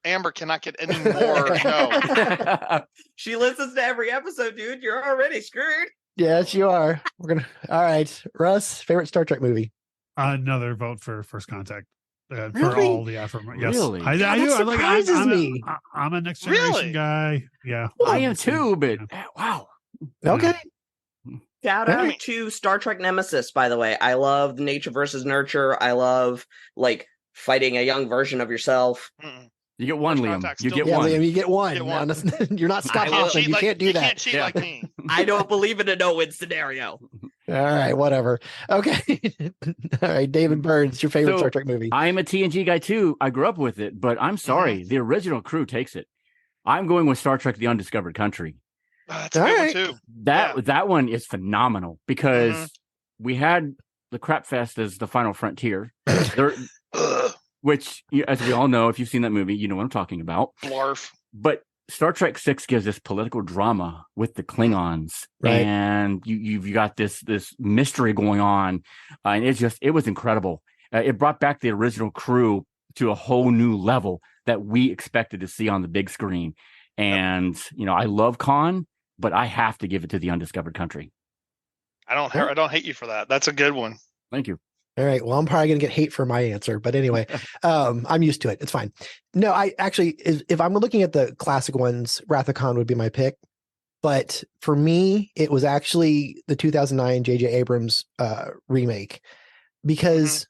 Amber cannot get any more. No. She listens to every episode, dude. You're already screwed. Yes, you are. We're gonna. All right, Russ, favorite Star Trek movie. Another vote for First Contact. For Really? all the affirmation. Yes. Really? I God, do. that surprises I'm me. I'm a next generation Really? guy. Yeah. I am too, but wow. Okay. Shout Yeah. out to Star Trek Nemesis, by the way. I love nature versus nurture. I love like fighting a young version of yourself. Mm-mm. You get one, First Liam. Contact You still- get Yeah, one. Liam, you get one. Get one. You're not Scott I will Hoffman. cheat You like- can't do you that. can't cheat Yeah. like me. I don't believe in a no-win scenario. All right, whatever. Okay. All right, David Burns, your favorite So, Star Trek movie. I am a TNG guy too. I grew up with it, but I'm sorry. The original crew takes it. I'm going with Star Trek: The Undiscovered Country. That's a All good right. one too. That one is phenomenal because we had the Crap Fest as the final frontier, which, as we all know, if you've seen that movie, you know what I'm talking about. Blarf. But Star Trek 6 gives this political drama with the Klingons, Right. and you've got this mystery going on, and it was incredible. It brought back the original crew to a whole new level that we expected to see on the big screen. And I love Khan, but I have to give it to The Undiscovered Country. I don't hate you for that. That's a good one. Thank you. All right. Well, I'm probably going to get hate for my answer, but anyway, I'm used to it. It's fine. No, I actually, if I'm looking at the classic ones, Wrath of Khan would be my pick. But for me, it was actually the 2009 J.J. Abrams remake, because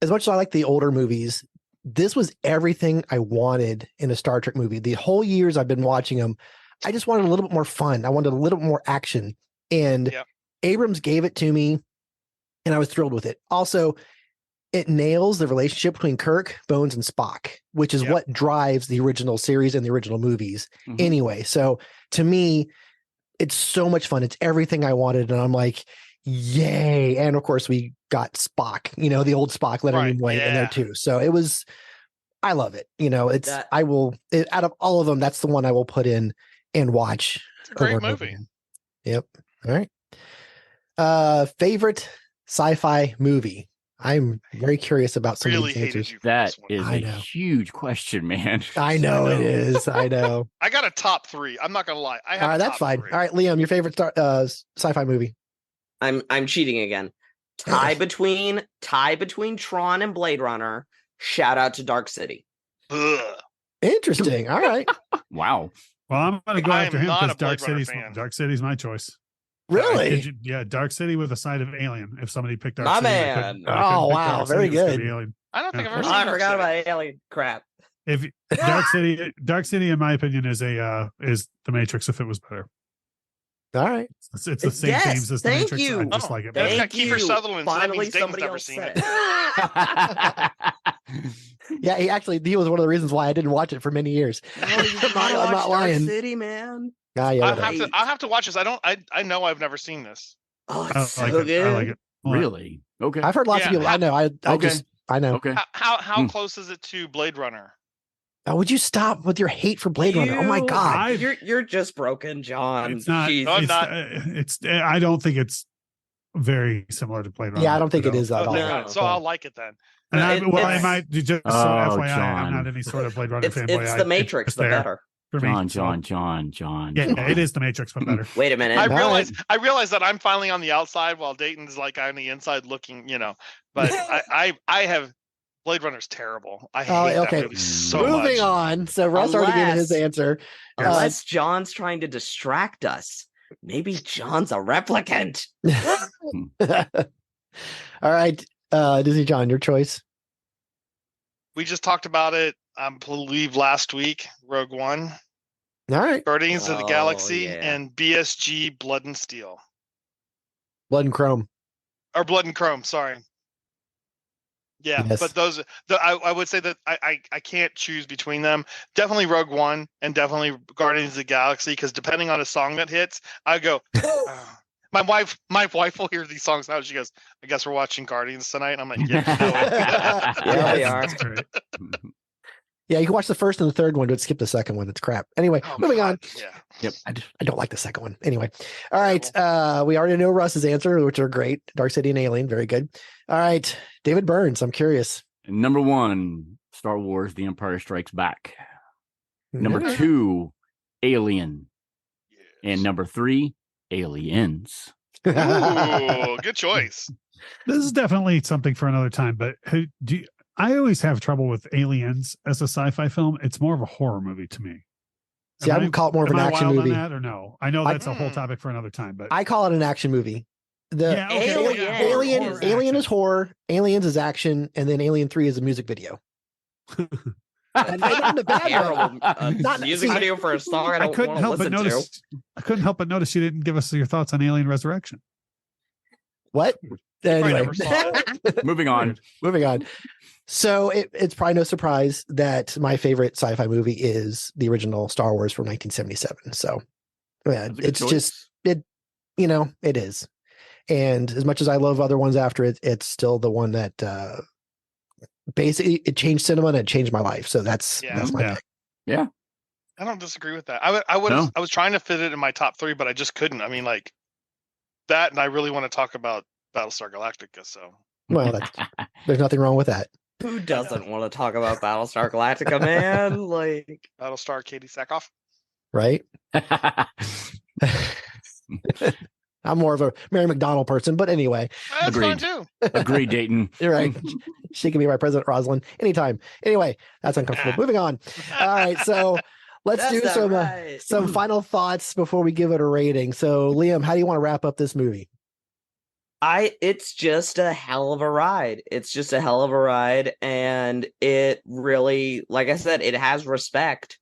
as much as I like the older movies, this was everything I wanted in a Star Trek movie. The whole years I've been watching them, I just wanted a little bit more fun. I wanted a little bit more action, and Abrams gave it to me. And I was thrilled with it. Also, it nails the relationship between Kirk, Bones, and Spock, which is what drives the original series and the original movies anyway. So to me, it's so much fun. It's everything I wanted. And I'm like, yay. And of course, we got Spock, the old Spock, Leonard Nimoy in there too. So it was, I love it. Out of all of them, that's the one I will put in and watch. It's a great movie. Yep. All right. Favorite sci-fi movie. I'm very curious about some of these answers. That is a huge question, man. I know it is. I know. I got a top 3. I'm not gonna lie. I have All right, that's fine. All right, Liam, your favorite sci-fi movie. I'm cheating again. Tie between Tron and Blade Runner. Shout out to Dark City. Interesting. All right. Wow. Well, I'm going to go I after am him not because a Blade Runner fan. Dark City's my choice. Really? Yeah, Dark City with a side of Alien. If somebody picked Dark My City, man. Oh, wow. Very good. I don't think I've ever Oh, seen I Dark forgot City. about alien crap. If Dark City, in my opinion, is the Matrix. If it was better, all right, it's the same themes as the thank Matrix. you. I just like it That's better. got Kiefer Sutherland. So that Finally, means Dayton's somebody never else seen said it. Yeah, he was one of the reasons why I didn't watch it for many years. I'm not lying. Dark City, man. Ah, yeah, I'll have to watch this. I know I've never seen this. Oh, I it's so like good. it. I like it. Really? Okay. I've heard lots of Yeah. people. I know. I know. Okay. How close is it to Blade Runner? Oh, would you stop with your hate for Blade Runner? Oh my God. You're just broken, John. It's not. Jeez. No, I'm it's, not. It's. I don't think it's very similar to Blade Runner. Yeah, I don't think it is at all. No, so I'll like it then. And I It's- might just so Oh, FYI, John. I'm not any sort of Blade Runner It's fanboy. the Matrix, but better. For me, John. Yeah, it is the Matrix, but better. Wait a minute. I realize that I'm finally on the outside while Dayton's like on the inside looking, But I have Blade Runner's terrible. I hate that movie so much. Moving on. So Russ already gave his answer. Unless John's trying to distract us. Maybe John's a replicant. All right, Disney John, your choice. We just talked about it, I believe, last week. Rogue One, All right, Guardians of the Galaxy, yeah. and BSG Blood and Steel. Blood and Chrome. Or Blood and Chrome, sorry. Yeah, Yes. but I would say that I can't choose between them. Definitely Rogue One and definitely Guardians of the Galaxy, because depending on a song that hits, I go. My wife will hear these songs now. She goes, "I guess we're watching Guardians tonight." And I'm like, "Yeah, you know it." Yeah, we are. Yeah, you can watch the first and the third one, but skip the second one. It's crap. Anyway, moving on. Yeah. Yep. I don't like the second one. Anyway. All right. We already know Russ's answer, which are great. Dark City and Alien. Very good. All right. David Burns. I'm curious. Number 1, Star Wars: The Empire Strikes Back. Number Yeah. 2, Alien. And number 3, Aliens. Ooh, good choice. This is definitely something for another time, but I always have trouble with Aliens as a sci-fi film. It's more of a horror movie to me. See, I would call it more of an action movie. On that or no? I know that's a whole topic for another time, but I call it an action movie. Alien is horror, Aliens is action, and then Alien 3 is a music video. And not in a bad way. Terrible music video for a song I don't want to listen to. I couldn't help but notice you didn't give us your thoughts on Alien Resurrection. What? Anyway, Moving on. So it's probably no surprise that my favorite sci-fi movie is the original Star Wars from 1977. So yeah, it's just it is. And as much as I love other ones after it, it's still the one that basically it changed cinema and it changed my life. So that's my pick. Yeah. I don't disagree with that. I was trying to fit it in my top 3, but I just couldn't. I mean, like that, and I really want to talk about Battlestar Galactica. So well, there's nothing wrong with that. Who doesn't want to talk about Battlestar Galactica, man? Like Battlestar Katie Sackhoff, right? I'm more of a Mary McDonnell person, but anyway. That's fine too. Agreed, Dayton. You're right. She can be my President Rosalind anytime. Anyway, that's uncomfortable. Moving on. All right, so let's do some final thoughts before we give it a rating. So, Liam, how do you want to wrap up this movie? It's just a hell of a ride. And it really, like I said, it has respect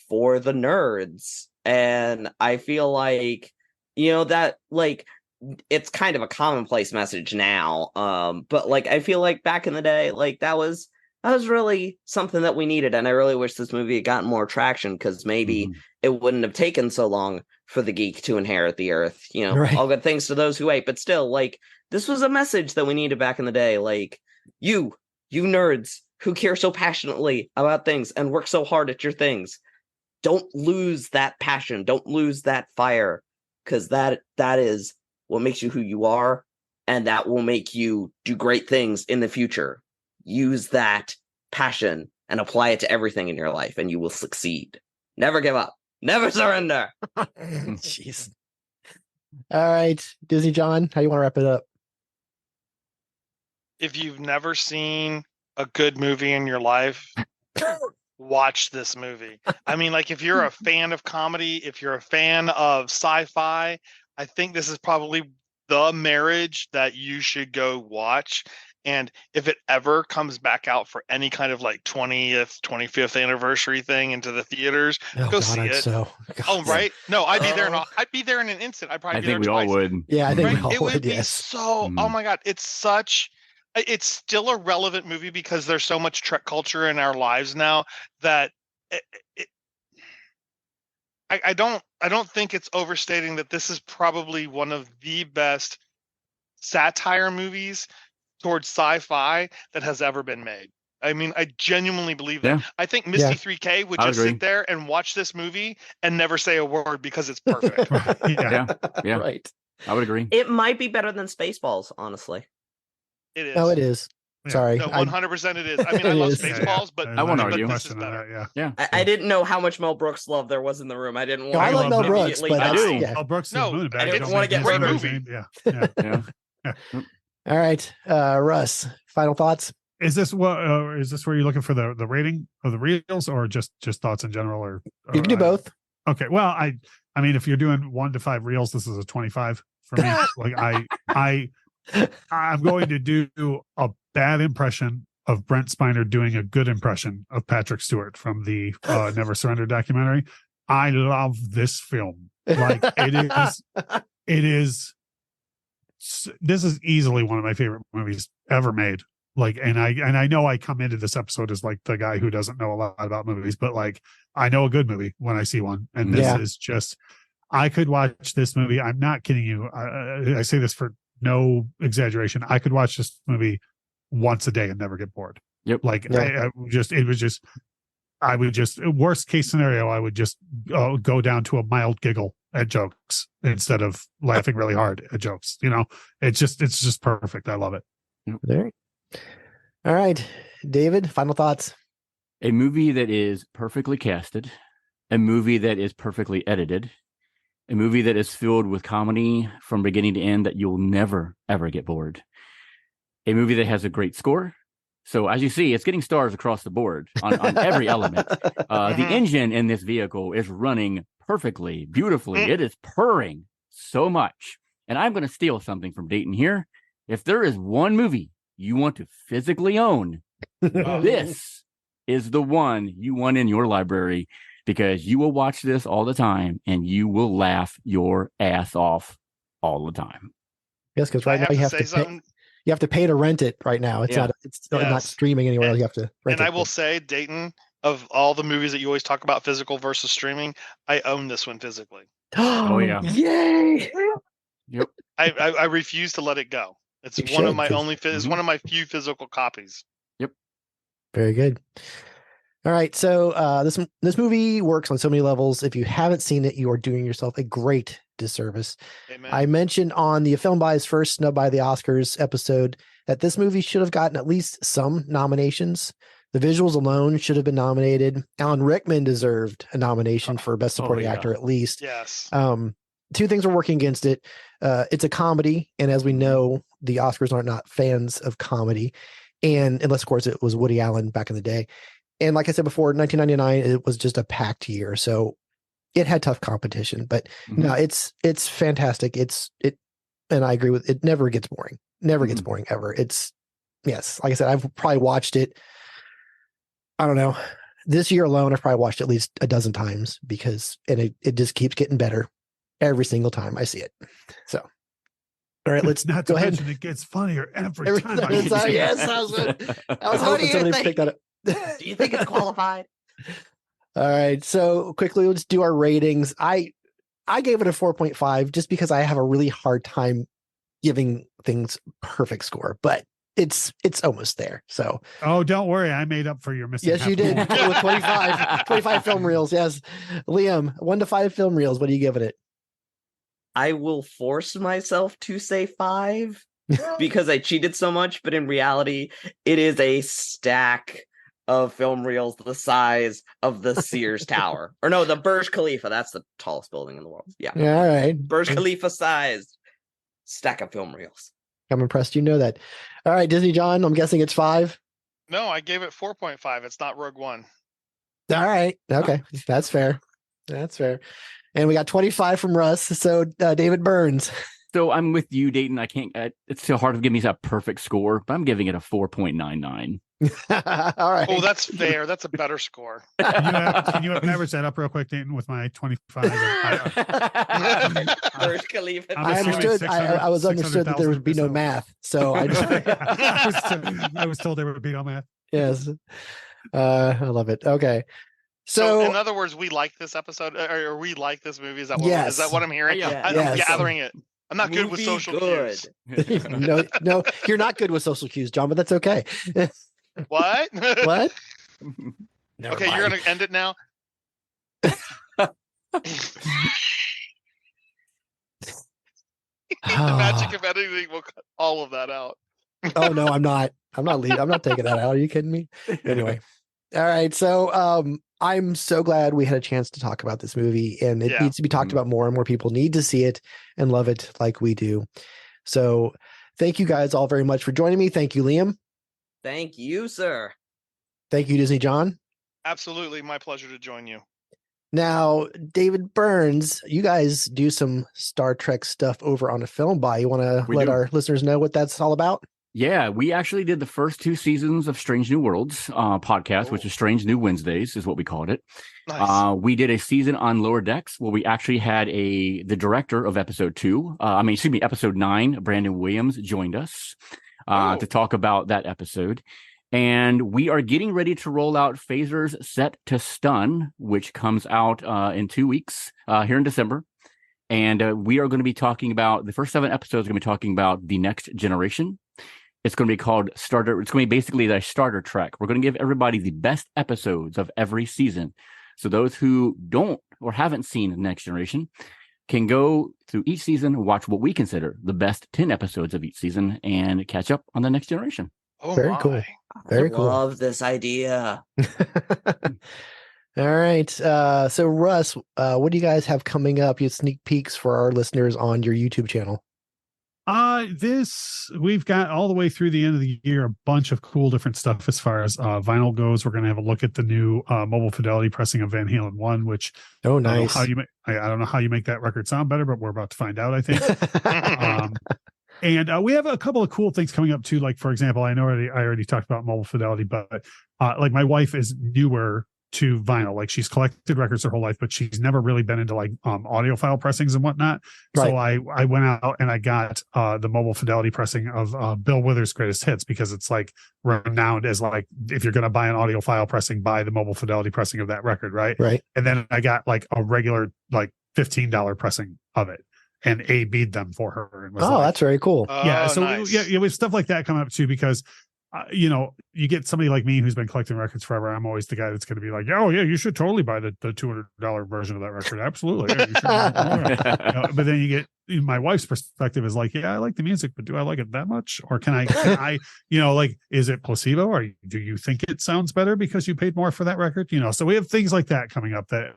for the nerds. And I feel like, that like it's kind of a commonplace message now. But like I feel like back in the day, like that was really something that we needed. And I really wish this movie had gotten more traction, because maybe it wouldn't have taken so long for the geek to inherit the earth. Right. All good things to those who wait. But still, like, this was a message that we needed back in the day. Like, you nerds who care so passionately about things and work so hard at your things, don't lose that passion. Don't lose that fire, because that is what makes you who you are, and that will make you do great things in the future. Use that passion and apply it to everything in your life, and you will succeed. Never give up. Never surrender. Jeez. All right, Disney John, how do you want to wrap it up? If you've never seen a good movie in your life, watch this movie. I mean, like, if you're a fan of comedy, if you're a fan of sci-fi, I think this is probably the marriage that you should go watch. And if it ever comes back out for any kind of like 20th, 25th anniversary thing into the theaters, go see it. Right? No, I'd be there. I'd be there in an instant. I'd probably be there twice. We all would. Yeah, I think we all it would be yes. so. Oh my God, it's still a relevant movie because there's so much Trek culture in our lives now that I don't think it's overstating that this is probably one of the best satire movies towards sci-fi that has ever been made. I mean, I genuinely believe that. Yeah. I think Misty 3K would just sit there and watch this movie and never say a word because it's perfect. Yeah. Right. I would agree. It might be better than Spaceballs, honestly. It is. No, it is. Sorry. No, 100% it is. I mean, I love Spaceballs, but I won't argue. This is better. I didn't know how much Mel Brooks love there was in the room. I didn't want. I like Mel Brooks, but I do. Mel Brooks. I didn't want to get rid of movie. Yeah. All right, Russ. Final thoughts. Is this where you're looking for the rating of the reels, or just thoughts in general, or you can do both? Okay. Well, I mean, if you're doing 1 to 5 reels, this is a 25 for me. Like I'm going to do a bad impression of Brent Spiner doing a good impression of Patrick Stewart from the Never Surrender documentary. I love this film. Like it is. This is easily one of my favorite movies ever made. Like, and I know I come into this episode as like the guy who doesn't know a lot about movies, but like I know a good movie when I see one, and this is just. I could watch this movie. I'm not kidding you. I say this for no exaggeration. I could watch this movie once a day and never get bored. Yep. Like I would just worst case scenario, I would just go down to a mild giggle at jokes instead of laughing really hard at jokes. You know, it's just perfect. I love it. There. All right, David, final thoughts. A movie that is perfectly casted, a movie that is perfectly edited, a movie that is filled with comedy from beginning to end that you'll never, ever get bored. A movie that has a great score. So as you see, it's getting stars across the board on every element. The engine in this vehicle is running perfectly, beautifully. It is purring so much. And I'm going to steal something from Dayton here. If there is one movie you want to physically own, this is the one you want in your library, because you will watch this all the time and you will laugh your ass off all the time. Yes, because right now you have to pay to rent it right now. It's not streaming anywhere. And, you have to rent it. And I will say, Dayton, of all the movies that you always talk about, physical versus streaming, I own this one physically. Oh yeah. Yay. Yep. I refuse to let it go. It's one of my only it's one of my few physical copies. Yep. Very good. All right, so this movie works on so many levels. If you haven't seen it, you are doing yourself a great disservice. Amen. I mentioned on the Film Buy's first Snub by the Oscars episode that this movie should have gotten at least some nominations. The visuals alone should have been nominated. Alan Rickman deserved a nomination for Best Supporting Actor at least. Yes. Two things are working against it. It's a comedy, and as we know, the Oscars are not fans of comedy, and unless of course it was Woody Allen back in the day. And like I said before, 1999, it was just a packed year. So it had tough competition, but no, it's fantastic. And I agree with it. Never gets boring. Never gets boring ever. Yes. Like I said, I've probably watched it. I don't know. This year alone, I've probably watched it at least a dozen times and it just keeps getting better every single time I see it. So, all right, let's not go to ahead. mention it gets funnier every time. Yes, I was hoping somebody picked that up. Do you think it's qualified? All right, so quickly let's do our ratings. I gave it a 4.5 just because I have a really hard time giving things perfect score, but it's almost there. So don't worry, I made up for your missing. Yes, you did with 25 film reels. Yes, Liam, 1 to 5 film reels. What are you giving it? I will force myself to say 5 because I cheated so much, but in reality, it is a stack of film reels the size of the Sears Tower. Or no, the Burj Khalifa. That's the tallest building in the world. Yeah. All right. Burj Khalifa sized stack of film reels. I'm impressed you know that. All right, Disney John, I'm guessing it's 5. No, I gave it 4.5. It's not Rogue One. All right. Okay. That's fair. That's fair. And we got 25 from Russ. So David Burns. So I'm with you, Dayton. I can't. It's so hard to give me that perfect score, but I'm giving it a 4.99. All right. Oh, that's fair. That's a better score. Can you average that up real quick, Dayton, with my 25? Burj Khalifa. I understood. I was understood that there would be no math. So I was told there would be no math. Yes. I love it. Okay. So in other words, we like this episode, or we like this movie. Is that what I'm hearing? Yes. I'm gathering it. I'm not good with social cues. No, you're not good with social cues, John, but that's okay. What? What? Okay, you're going to end it now? The magic of editing will cut all of that out. Oh, no, I'm not. I'm not taking that out. Are you kidding me? Anyway. All right. So I'm so glad we had a chance to talk about this movie, and it needs to be talked about more, and more people need to see it and love it like we do. So thank you guys all very much for joining me. Thank you, Liam. Thank you, sir. Thank you, Disney John. Absolutely. My pleasure to join you. Now, David Burns, you guys do some Star Trek stuff over on a Film Buy. You want to let our listeners know what that's all about? Yeah, we actually did the first 2 seasons of Strange New Worlds podcast, which is Strange New Wednesdays, is what we called it. Nice. We did a season on Lower Decks where we actually had the director of episode 9, Brandon Williams, joined us. to talk about that episode. And we are getting ready to roll out Phasers Set to Stun, which comes out in 2 weeks here in December. And we are going to be talking about the first 7 episodes. Going to be talking about the next generation. It's going to be called Starter. It's going to be basically the starter trek. We're going to give everybody the best episodes of every season. So those who don't or haven't seen the next generation can go through each season and watch what we consider the best 10 episodes of each season and catch up on the next generation. Oh, Very cool. Very cool. I love this idea. All right. So Russ, what do you guys have coming up? You have sneak peeks for our listeners on your YouTube channel. We've got all the way through the end of the year a bunch of cool different stuff as far as vinyl goes. We're going to have a look at the new mobile fidelity pressing of Van Halen 1, which nice. I don't know how you make that record sound better, but we're about to find out, I think. And we have a couple of cool things coming up too. Like, for example, I already talked about mobile fidelity, but like my wife is newer to vinyl. Like, she's collected records her whole life, but she's never really been into like audiophile pressings and whatnot. Right. So I went out and I got the mobile fidelity pressing of Bill Withers' greatest hits, because it's like renowned as like, if you're going to buy an audiophile pressing, buy the mobile fidelity pressing of that record. Right. And then I got like a regular like $15 pressing of it, and A-B'd them for her. And was that's very cool. Yeah. So nice. yeah, with stuff like that coming up too, because you get somebody like me who's been collecting records forever. I'm always the guy that's going to be like, oh yeah, you should totally buy the $200 version of that record. Absolutely. Yeah, you should. But then you get my wife's perspective is like, yeah, I like the music, but do I like it that much? Or can I, like, is it placebo? Or do you think it sounds better because you paid more for that record? So we have things like that coming up that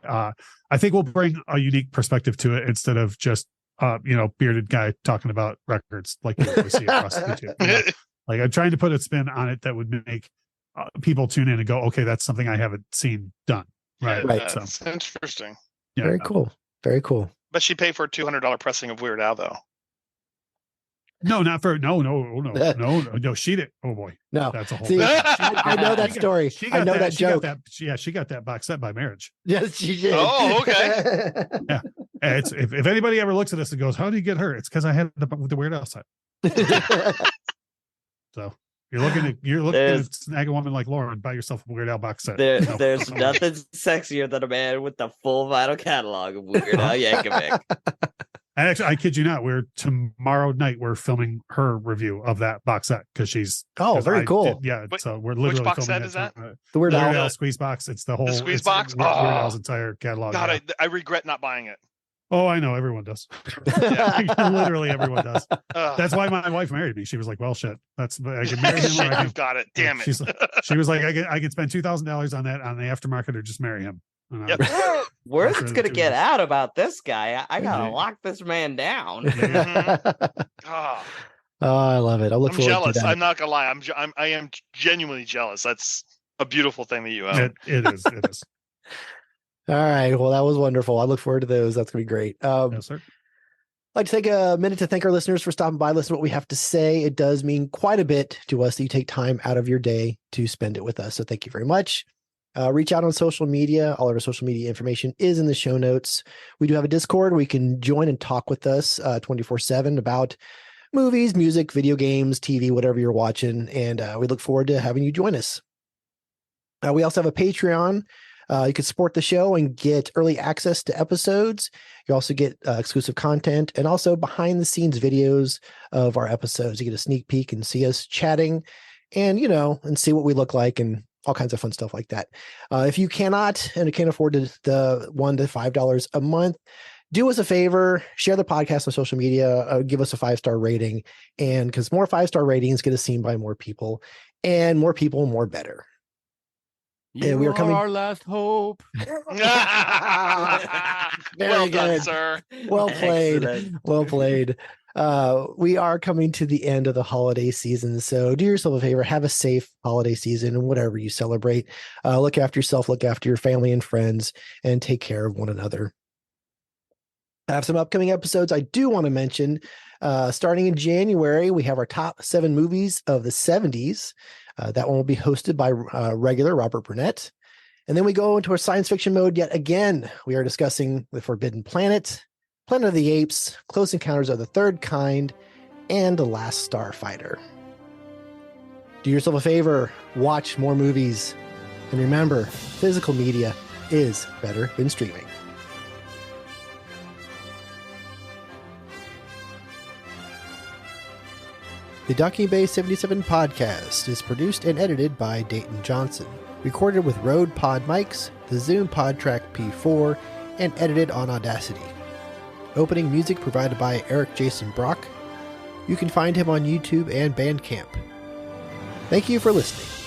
I think will bring a unique perspective to it, instead of just, bearded guy talking about records like we see across YouTube. Like, I'm trying to put a spin on it that would make people tune in and go, okay, that's something I haven't seen done. Right. Yeah, Right. that's interesting. Yeah. Very cool. Very cool. But she paid for a $200 pressing of Weird Al, though. No, not for no. She did. Oh boy, no, that's a whole. See, I know that story. I know that joke. She got that box set by marriage. Yes, she did. Oh, okay. Yeah, it's if anybody ever looks at this and goes, "How do you get her?" It's because I had the Weird Al set. So you're looking to snag a woman like Lauren, buy yourself a Weird Al box set. There's nothing sexier than a man with the full vinyl catalog of Weird Al Yankovic. And actually, I kid you not, tomorrow night we're filming her review of that box set, because she's very cool. So we're literally which box filming set is that? The Weird Al Squeeze box. It's the whole Squeeze box. Weird Al's entire catalog. God, I regret not buying it. Oh, I know, everyone does. Literally everyone does. That's why my wife married me. She was like, "Well, shit, I can marry him." Shit, you've got it. Damn it. She was like, "I can spend $2,000 on that on the aftermarket, or just marry him." Yep. Word's gonna get out about this guy. I gotta lock this man down. Oh, I love it. I'm jealous. I'm not gonna lie. I am genuinely jealous. That's a beautiful thing that you own. It is. It is. All right. Well, that was wonderful. I look forward to those. That's gonna be great. Yes, sir. I'd like to take a minute to thank our listeners for stopping by, listening to what we have to say. It does mean quite a bit to us that you take time out of your day to spend it with us. So thank you very much. Reach out on social media. All of our social media information is in the show notes. We do have a Discord where you can join and talk with us 24/7 about movies, music, video games, TV, whatever you're watching. And we look forward to having you join us. We also have a Patreon. You can support the show and get early access to episodes. You also get exclusive content and also behind the scenes videos of our episodes. You get a sneak peek and see us chatting and see what we look like and all kinds of fun stuff like that. If you cannot and can't afford the $1 to $5 a month, do us a favor, share the podcast on social media, give us a 5-star rating. And because more 5-star ratings get us seen by more people, and more people, more better. And we are coming. Our last hope. Very good, good, sir. Well played. Excellent. Well played. We are coming to the end of the holiday season, so do yourself a favor, have a safe holiday season and whatever you celebrate. Look after yourself, look after your family and friends, and take care of one another. I have some upcoming episodes I do want to mention. Starting in January, we have our top 7 movies of the 70s. That one will be hosted by regular Robert Burnett. And then we go into our science fiction mode yet again. We are discussing The Forbidden Planet, Planet of the Apes, Close Encounters of the Third Kind, and The Last Starfighter. Do yourself a favor, watch more movies, and remember, physical media is better than streaming. The Docking Bay 77 podcast is produced and edited by Dayton Johnson, recorded with Rode Pod mics, the Zoom PodTrack P4, and edited on Audacity. Opening music provided by Eric Jason Brock. You can find him on YouTube and Bandcamp. Thank you for listening.